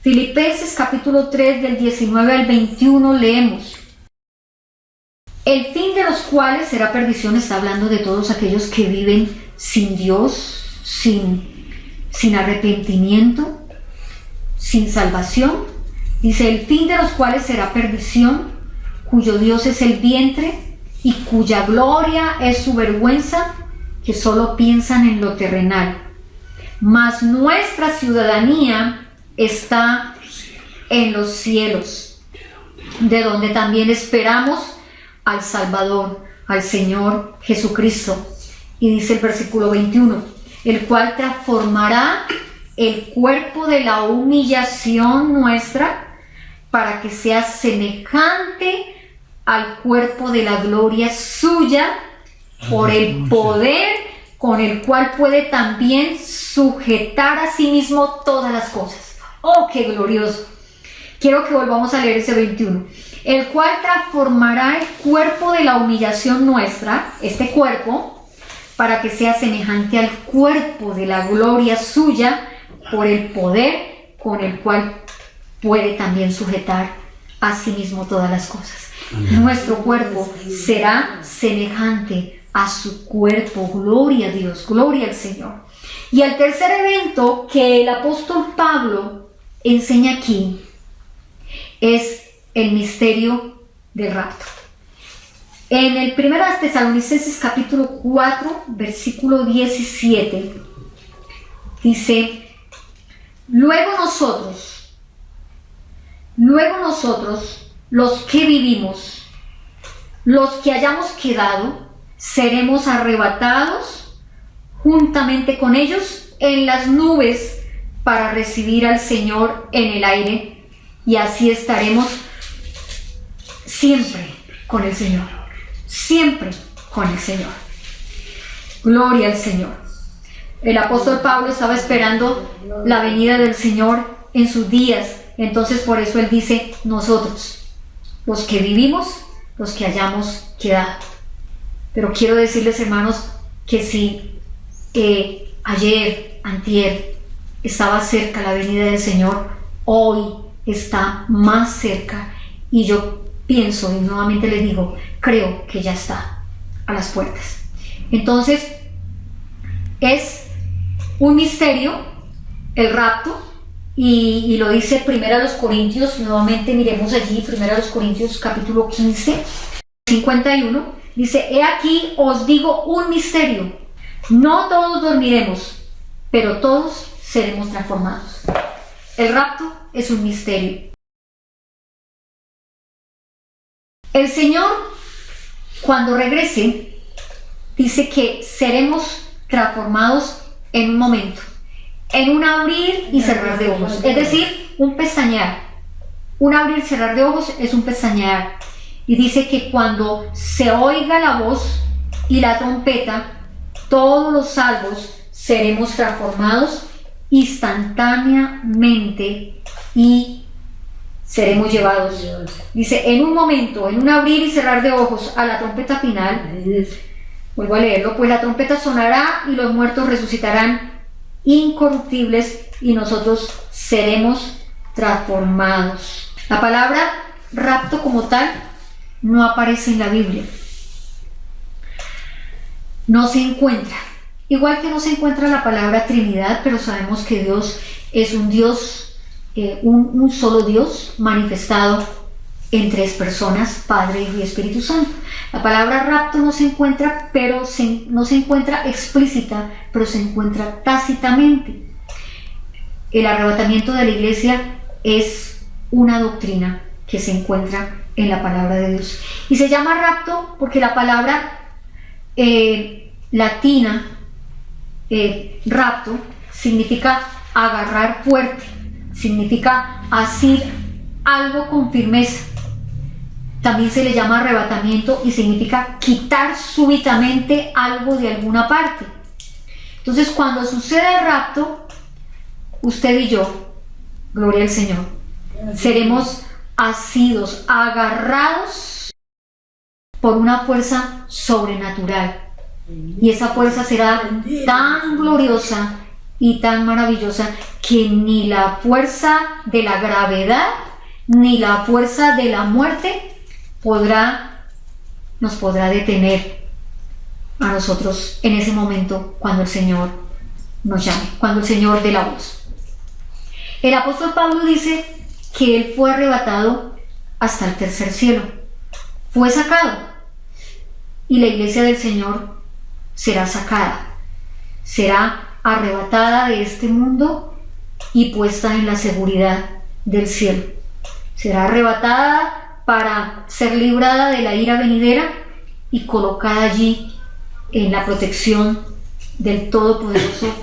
Filipenses capítulo 3, del 19 al 21, leemos: el fin de los cuales será perdición. Está hablando de todos aquellos que viven sin Dios, sin arrepentimiento, sin salvación. Dice: el fin de los cuales será perdición, cuyo Dios es el vientre y cuya gloria es su vergüenza, que solo piensan en lo terrenal. Mas nuestra ciudadanía está en los cielos, de donde también esperamos al Salvador, al Señor Jesucristo. Y dice el versículo 21, el cual transformará el cuerpo de la humillación nuestra para que sea semejante al cuerpo de la gloria suya, por el poder con el cual puede también sujetar a sí mismo todas las cosas. ¡Oh, qué glorioso! Quiero que volvamos a leer ese 21. El cual transformará el cuerpo de la humillación nuestra, este cuerpo, para que sea semejante al cuerpo de la gloria suya, por el poder con el cual puede también sujetar a sí mismo todas las cosas. Nuestro cuerpo será semejante a su cuerpo. Gloria a Dios, gloria al Señor. Y el tercer evento que el apóstol Pablo enseña aquí es el misterio del rapto. En el 1 Tesalonicenses capítulo 4, versículo 17, dice, luego nosotros, los que vivimos, los que hayamos quedado, seremos arrebatados juntamente con ellos en las nubes para recibir al Señor en el aire, y así estaremos siempre con el Señor, siempre con el Señor. Gloria al Señor. El apóstol Pablo estaba esperando la venida del Señor en sus días, entonces por eso él dice nosotros, los que vivimos, los que hayamos quedado. Pero quiero decirles, hermanos, que si ayer, antier, estaba cerca la venida del Señor, hoy está más cerca, y yo pienso y nuevamente les digo, creo que ya está a las puertas. Entonces es un misterio el rapto, y lo dice 1 Corintios, nuevamente miremos allí 1 Corintios capítulo 15, 51, dice, he aquí os digo un misterio, no todos dormiremos, pero todos seremos transformados. El rapto es un misterio. El Señor, cuando regrese, dice que seremos transformados en un momento, en un abrir y cerrar de ojos, es decir, un pestañear. Un abrir y cerrar de ojos es un pestañear. Y dice que cuando se oiga la voz y la trompeta, todos los salvos seremos transformados instantáneamente y seremos llevados. Dice, en un momento, en un abrir y cerrar de ojos, a la trompeta final. Vuelvo a leerlo, pues la trompeta sonará y los muertos resucitarán incorruptibles y nosotros seremos transformados. La palabra rapto como tal no aparece en la Biblia. No se encuentra. Igual que no se encuentra la palabra Trinidad, pero sabemos que Dios es un Dios, un solo Dios manifestado en tres personas, Padre, Hijo y Espíritu Santo. La palabra rapto no se encuentra, pero no se encuentra explícita, pero se encuentra tácitamente. El arrebatamiento de la iglesia es una doctrina que se encuentra en la palabra de Dios. Y se llama rapto porque la palabra latina, rapto, significa agarrar fuerte, significa asir algo con firmeza. También se le llama arrebatamiento y significa quitar súbitamente algo de alguna parte. Entonces, cuando sucede el rapto, usted y yo, gloria al Señor, seremos asidos, agarrados por una fuerza sobrenatural. Y esa fuerza será tan gloriosa y tan maravillosa que ni la fuerza de la gravedad ni la fuerza de la muerte nos podrá detener a nosotros en ese momento cuando el Señor nos llame, cuando el Señor dé la voz. El apóstol Pablo dice que él fue arrebatado hasta el tercer cielo, fue sacado, y la iglesia del Señor será sacada, será arrebatada de este mundo y puesta en la seguridad del cielo. Será arrebatada para ser librada de la ira venidera y colocada allí en la protección del Todopoderoso,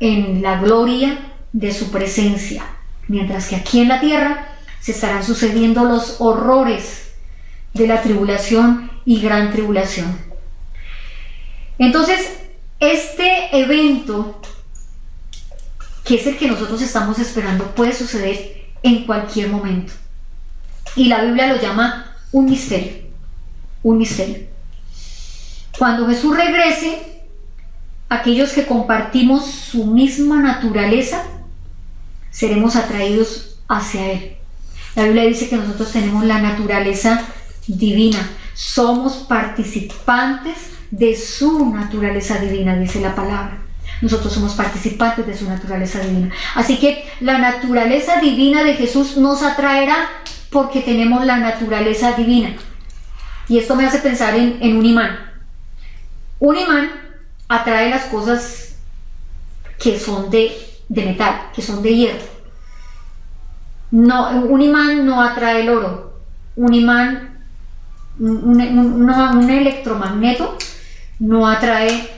en la gloria de su presencia, mientras que aquí en la tierra se estarán sucediendo los horrores de la tribulación y gran tribulación. Entonces, este evento, que es el que nosotros estamos esperando, puede suceder en cualquier momento, y la Biblia lo llama un misterio. Un misterio. Cuando Jesús regrese, aquellos que compartimos su misma naturaleza seremos atraídos hacia Él. La Biblia dice que nosotros tenemos la naturaleza divina, somos participantes de su naturaleza divina, dice la palabra. Nosotros somos participantes de su naturaleza divina. Así que la naturaleza divina de Jesús nos atraerá porque tenemos la naturaleza divina. Y esto me hace pensar en un imán. Un imán atrae las cosas que son de metal, que son de hierro. No, un imán no atrae el oro. Un imán, un electromagneto no atrae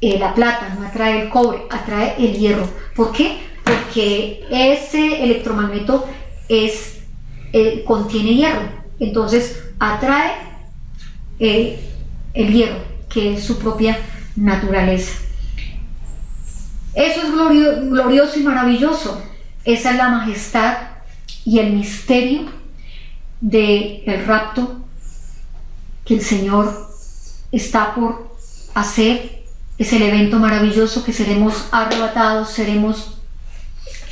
la plata, no atrae el cobre, atrae el hierro. ¿Por qué? Porque ese electromagneto contiene hierro. Entonces atrae el hierro, que es su propia naturaleza. Eso es glorioso y maravilloso. Esa es la majestad y el misterio del rapto que el Señor está por hacer. Es el evento maravilloso que seremos arrebatados, seremos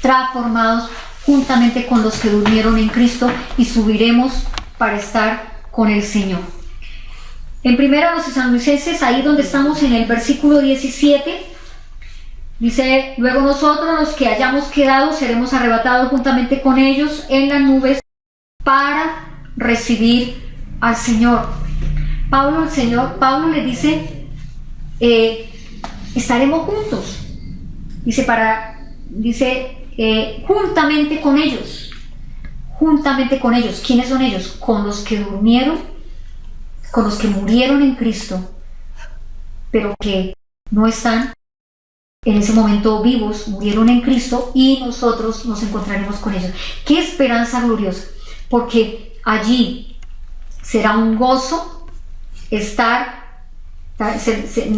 transformados juntamente con los que durmieron en Cristo y subiremos para estar con el Señor. En 1 Tesalonicenses, ahí donde estamos en el versículo 17, dice: luego nosotros, los que hayamos quedado, seremos arrebatados juntamente con ellos en las nubes para recibir al Señor. Pablo le dice, estaremos juntos. Dice, juntamente con ellos. Juntamente con ellos. ¿Quiénes son ellos? Con los que durmieron, con los que murieron en Cristo, pero que no están en ese momento vivos, murieron en Cristo, y nosotros nos encontraremos con ellos. ¡Qué esperanza gloriosa! Porque allí será un gozo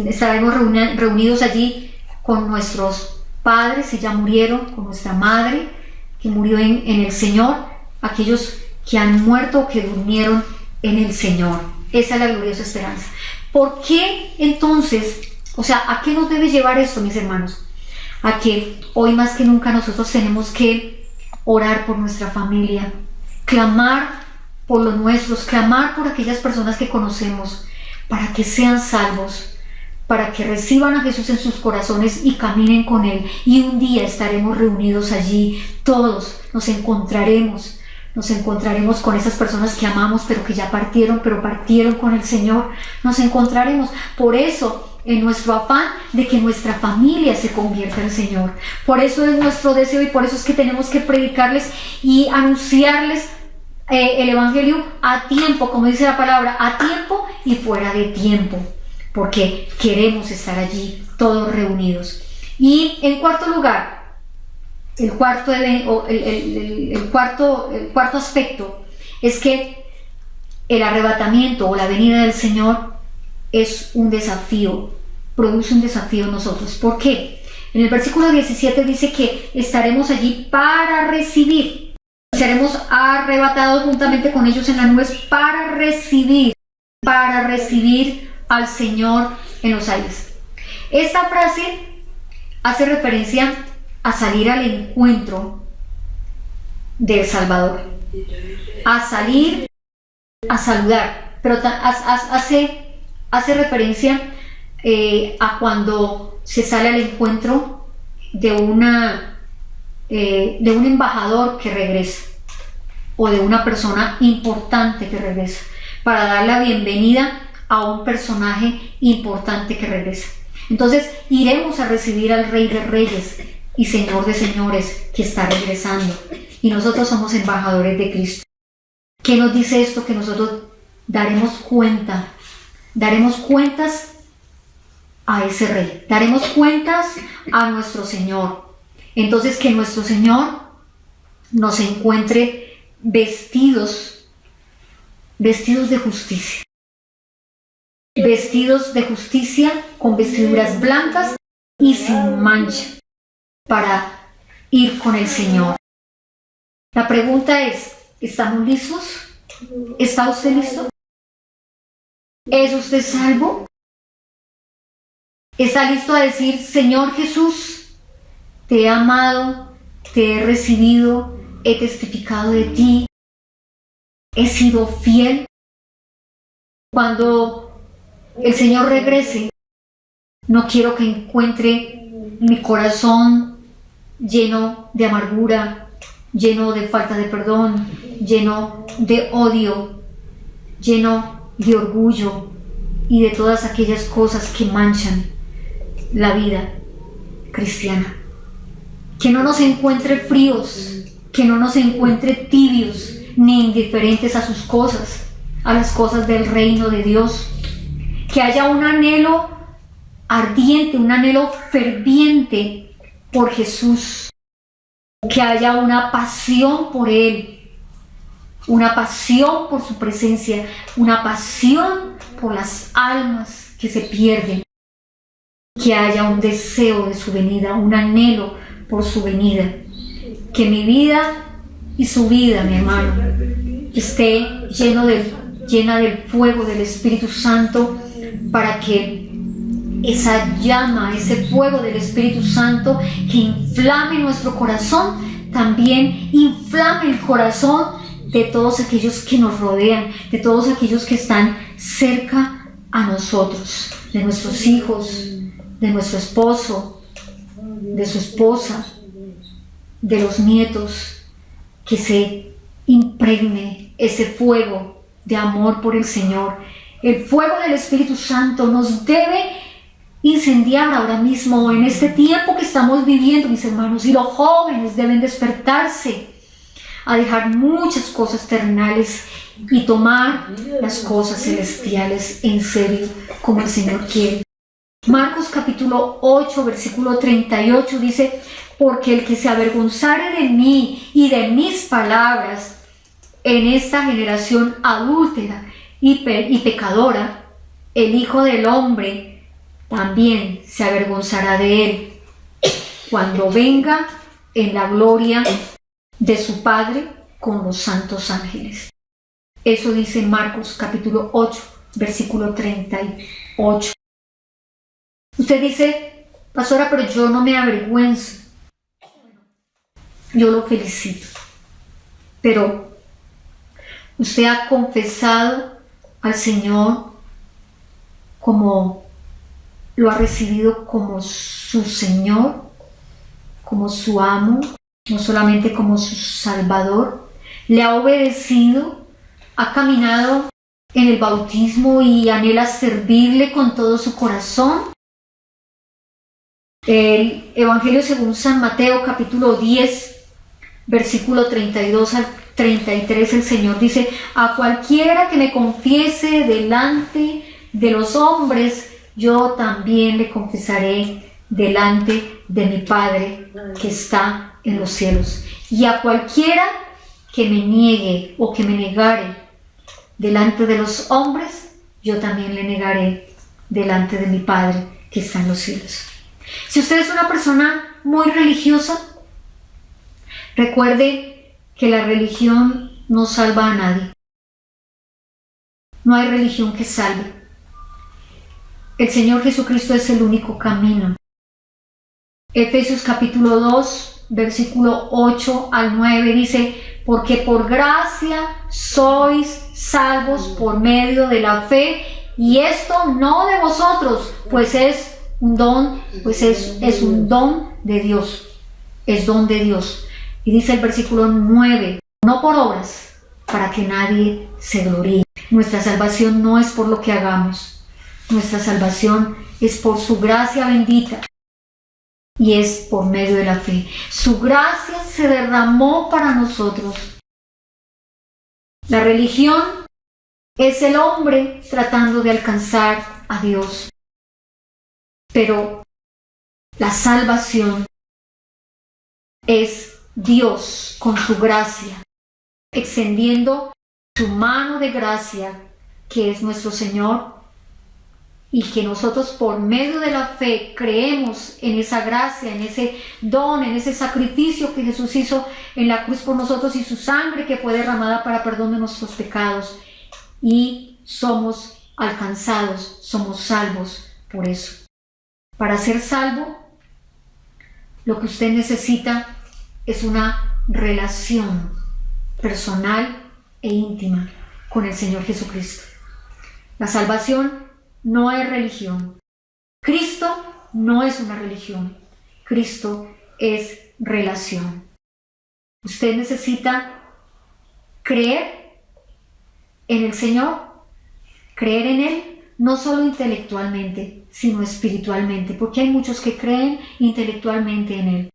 estaremos reunidos allí con nuestros padres que ya murieron, con nuestra madre que murió en el Señor, aquellos que han muerto o que durmieron en el Señor. Esa es la gloriosa esperanza. ¿Por qué entonces? O sea, ¿a qué nos debe llevar esto, mis hermanos? A que hoy más que nunca nosotros tenemos que orar por nuestra familia, clamar por los nuestros, clamar por aquellas personas que conocemos, para que sean salvos, para que reciban a Jesús en sus corazones y caminen con Él. Y un día estaremos reunidos allí, todos nos encontraremos con esas personas que amamos, pero que ya partieron con el Señor. Nos encontraremos. Por eso, en nuestro afán de que nuestra familia se convierta al Señor. Por eso es nuestro deseo, y por eso es que tenemos que predicarles y anunciarles el Evangelio a tiempo, como dice la palabra, a tiempo y fuera de tiempo, porque queremos estar allí todos reunidos. Y en cuarto lugar, el cuarto aspecto es que el arrebatamiento o la venida del Señor es un desafío, produce un desafío en nosotros. ¿Por qué? En el versículo 17 dice que estaremos allí para recibir. Seremos arrebatados juntamente con ellos en las nubes para recibir al Señor en los aires. Esta frase hace referencia a salir al encuentro del Salvador, a salir a saludar, pero hace referencia a cuando se sale al encuentro de un embajador que regresa, o de una persona importante que regresa, para dar la bienvenida a un personaje importante que regresa. Entonces iremos a recibir al Rey de Reyes, y Señor de señores que está regresando. Y nosotros somos embajadores de Cristo. ¿Qué nos dice esto? Que nosotros daremos cuentas a ese Rey, daremos cuentas a nuestro Señor. Entonces, que nuestro Señor nos encuentre vestidos de justicia. Vestidos de justicia con vestiduras blancas y sin mancha para ir con el Señor. La pregunta es, ¿estamos listos? ¿Está usted listo? ¿Es usted salvo? ¿Está listo a decir, Señor Jesús, te he amado, te he recibido, he testificado de ti, he sido fiel? Cuando el Señor regrese, no quiero que encuentre mi corazón lleno de amargura, lleno de falta de perdón, lleno de odio, lleno de orgullo y de todas aquellas cosas que manchan la vida cristiana. Que no nos encuentre fríos, que no nos encuentre tibios ni indiferentes a sus cosas, a las cosas del reino de Dios. Que haya un anhelo ardiente, un anhelo ferviente por Jesús. Que haya una pasión por Él, una pasión por su presencia, una pasión por las almas que se pierden. Que haya un deseo de su venida, un anhelo por su venida. Que mi vida y su vida, mi hermano, esté llena del fuego del Espíritu Santo, para que esa llama, ese fuego del Espíritu Santo que inflame nuestro corazón, también inflame el corazón de todos aquellos que nos rodean, de todos aquellos que están cerca a nosotros, de nuestros hijos, de nuestro esposo, de su esposa, de los nietos. Que se impregne ese fuego de amor por el Señor. El fuego del Espíritu Santo nos debe incendiar ahora mismo, en este tiempo que estamos viviendo, mis hermanos. Y los jóvenes deben despertarse a dejar muchas cosas terrenales y tomar las cosas celestiales en serio, como el Señor quiere. Marcos capítulo 8, versículo 38 dice: porque el que se avergonzare de mí y de mis palabras en esta generación adúltera y pecadora, el Hijo del Hombre también se avergonzará de él cuando venga en la gloria de su Padre con los santos ángeles. Eso dice Marcos capítulo 8, versículo 38. Usted dice: pastora, pero yo no me avergüenzo. Yo lo felicito, pero usted ha confesado al Señor como lo ha recibido como su Señor, como su amo, no solamente como su Salvador. Le ha obedecido, ha caminado en el bautismo y anhela servirle con todo su corazón. El Evangelio según San Mateo capítulo 10, versículo 32 al 33, el Señor dice: a cualquiera que me confiese delante de los hombres, yo también le confesaré delante de mi Padre que está en los cielos. Y a cualquiera que me niegue o que me negare delante de los hombres, yo también le negaré delante de mi Padre que está en los cielos. Si usted es una persona muy religiosa, recuerde que la religión no salva a nadie. No hay religión que salve. El Señor Jesucristo es el único camino. Efesios capítulo 2, versículo 8 al 9 dice: porque por gracia sois salvos por medio de la fe, y esto no de vosotros, pues es un don, es un don de Dios. Es don de Dios. Y dice el versículo 9: no por obras, para que nadie se gloríe. Nuestra salvación no es por lo que hagamos. Nuestra salvación es por su gracia bendita. y es por medio de la fe. Su gracia se derramó para nosotros. La religión es el hombre tratando de alcanzar a Dios, pero la salvación es Dios con su gracia, extendiendo su mano de gracia, que es nuestro Señor, y que nosotros por medio de la fe creemos en esa gracia, en ese don, en ese sacrificio que Jesús hizo en la cruz por nosotros y su sangre que fue derramada para perdón de nuestros pecados, y somos alcanzados, somos salvos por eso. Para ser salvo, lo que usted necesita es una relación personal e íntima con el Señor Jesucristo. La salvación no es religión. Cristo no es una religión. Cristo es relación. Usted necesita creer en el Señor, creer en Él, no solo intelectualmente, sino espiritualmente, porque hay muchos que creen intelectualmente en Él.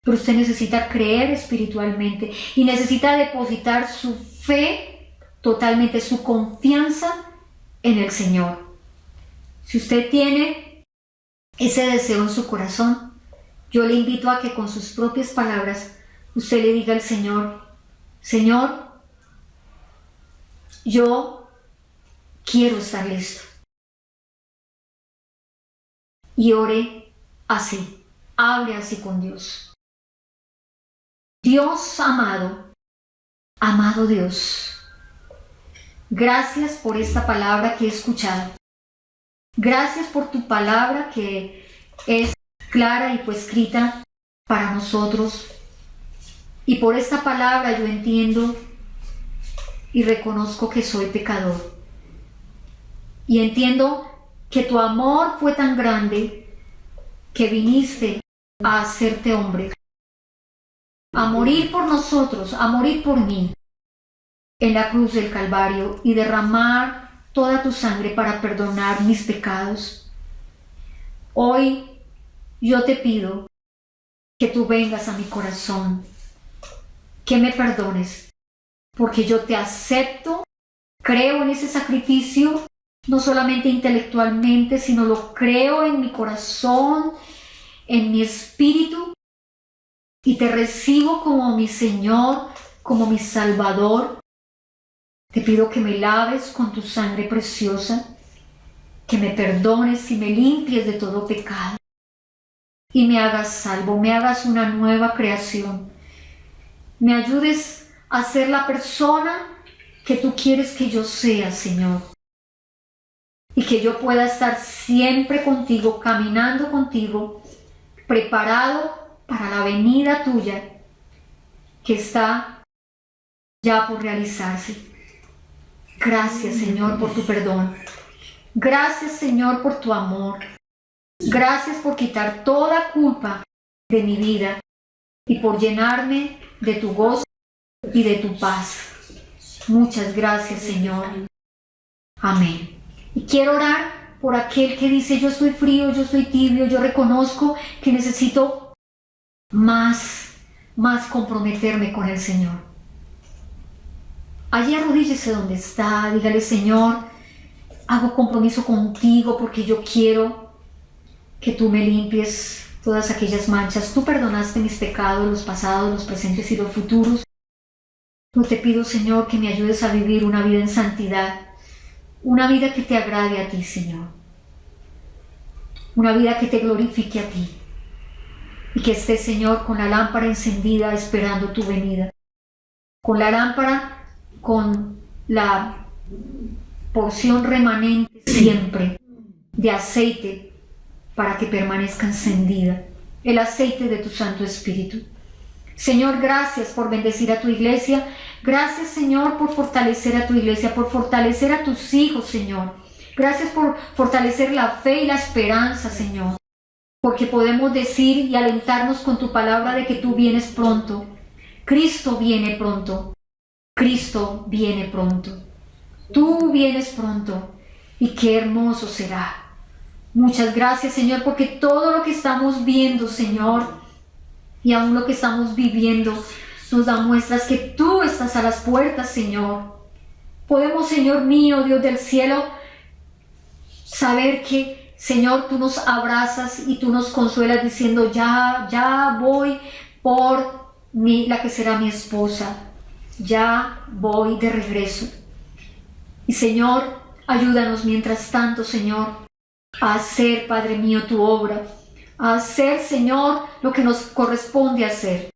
Pero usted necesita creer espiritualmente y necesita depositar su fe totalmente, su confianza en el Señor. Si usted tiene ese deseo en su corazón, yo le invito a que con sus propias palabras usted le diga al Señor: Señor, yo quiero estar listo. Y ore así, hable así con Dios. Dios amado, amado Dios, gracias por esta palabra que he escuchado. Gracias por tu palabra que es clara y fue escrita para nosotros. Y por esta palabra yo entiendo y reconozco que soy pecador. Y entiendo que tu amor fue tan grande que viniste a hacerte hombre, a morir por nosotros, a morir por mí en la cruz del Calvario y derramar toda tu sangre para perdonar mis pecados. Hoy yo te pido que tú vengas a mi corazón, que me perdones, porque yo te acepto, creo en ese sacrificio, no solamente intelectualmente, sino lo creo en mi corazón, en mi espíritu, y te recibo como mi Señor, como mi Salvador. Te pido que me laves con tu sangre preciosa, que me perdones y me limpies de todo pecado, y me hagas salvo, me hagas una nueva creación. Me ayudes a ser la persona que tú quieres que yo sea, Señor, y que yo pueda estar siempre contigo, caminando contigo, preparado para la venida tuya que está ya por realizarse. Gracias, Señor, por tu perdón. Gracias, Señor, por tu amor. Gracias por quitar toda culpa de mi vida y por llenarme de tu gozo y de tu paz. Muchas gracias, Señor. Amén. Y quiero orar por aquel que dice: yo estoy frío, yo estoy tibio, yo reconozco que necesito más comprometerme con el Señor. Allí arrodíllese donde está, dígale: Señor, hago compromiso contigo porque yo quiero que tú me limpies todas aquellas manchas. Tú perdonaste mis pecados, los pasados, los presentes y los futuros. Yo te pido, Señor, que me ayudes a vivir una vida en santidad, una vida que te agrade a ti, Señor, una vida que te glorifique a ti, y que estés, Señor, con la lámpara encendida esperando tu venida, con la lámpara, con la porción remanente siempre de aceite para que permanezca encendida, el aceite de tu Santo Espíritu. Señor, gracias por bendecir a tu iglesia. Gracias, Señor, por fortalecer a tu iglesia, por fortalecer a tus hijos, Señor. Gracias por fortalecer la fe y la esperanza, Señor, porque podemos decir y alentarnos con tu palabra de que tú vienes pronto. Cristo viene pronto. Cristo viene pronto. Tú vienes pronto. Y qué hermoso será Muchas gracias, Señor, porque todo lo que estamos viendo, Señor, y aún lo que estamos viviendo, nos da muestras que tú estás a las puertas, Señor. Podemos, Señor mío, Dios del cielo, saber que, Señor, tú nos abrazas y tú nos consuelas diciendo, ya voy por la que será mi esposa. Ya voy de regreso. Y, Señor, ayúdanos mientras tanto, Señor, a hacer, Padre mío, tu obra. A hacer, Señor, lo que nos corresponde hacer.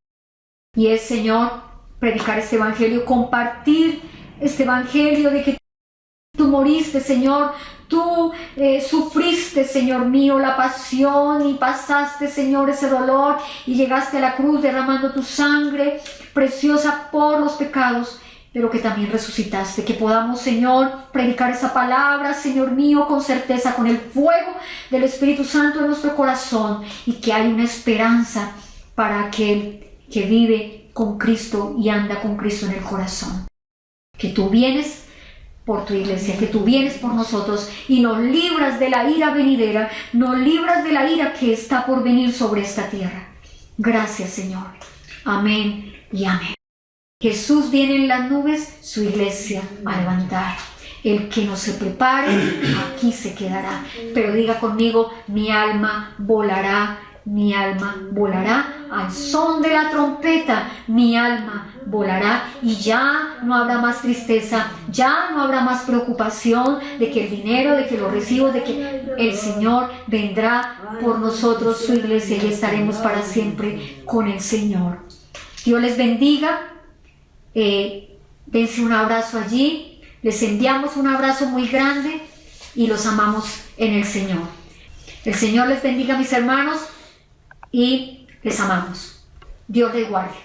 Y es, Señor, predicar este evangelio, compartir este evangelio de que tú moriste, Señor, tú sufriste, Señor mío, la pasión y pasaste, Señor, ese dolor y llegaste a la cruz derramando tu sangre preciosa por los pecados, pero que también resucitaste, que podamos, Señor, predicar esa palabra, Señor mío, con certeza, con el fuego del Espíritu Santo en nuestro corazón, y que hay una esperanza para aquel que vive con Cristo y anda con Cristo en el corazón. Que tú vienes por tu iglesia, que tú vienes por nosotros y nos libras de la ira venidera, nos libras de la ira que está por venir sobre esta tierra. Gracias, Señor. Amén y amén. Jesús viene en las nubes, su iglesia a levantar. El que no se prepare, aquí se quedará. Pero diga conmigo, mi alma volará al son de la trompeta, mi alma volará, y ya no habrá más tristeza, ya no habrá más preocupación de que el dinero, de que los recibos, de que el Señor vendrá por nosotros, su iglesia, y estaremos para siempre con el Señor. Dios les bendiga. Dense un abrazo allí, les enviamos un abrazo muy grande y los amamos en el Señor. El Señor les bendiga, mis hermanos, y les amamos. Dios les guarde.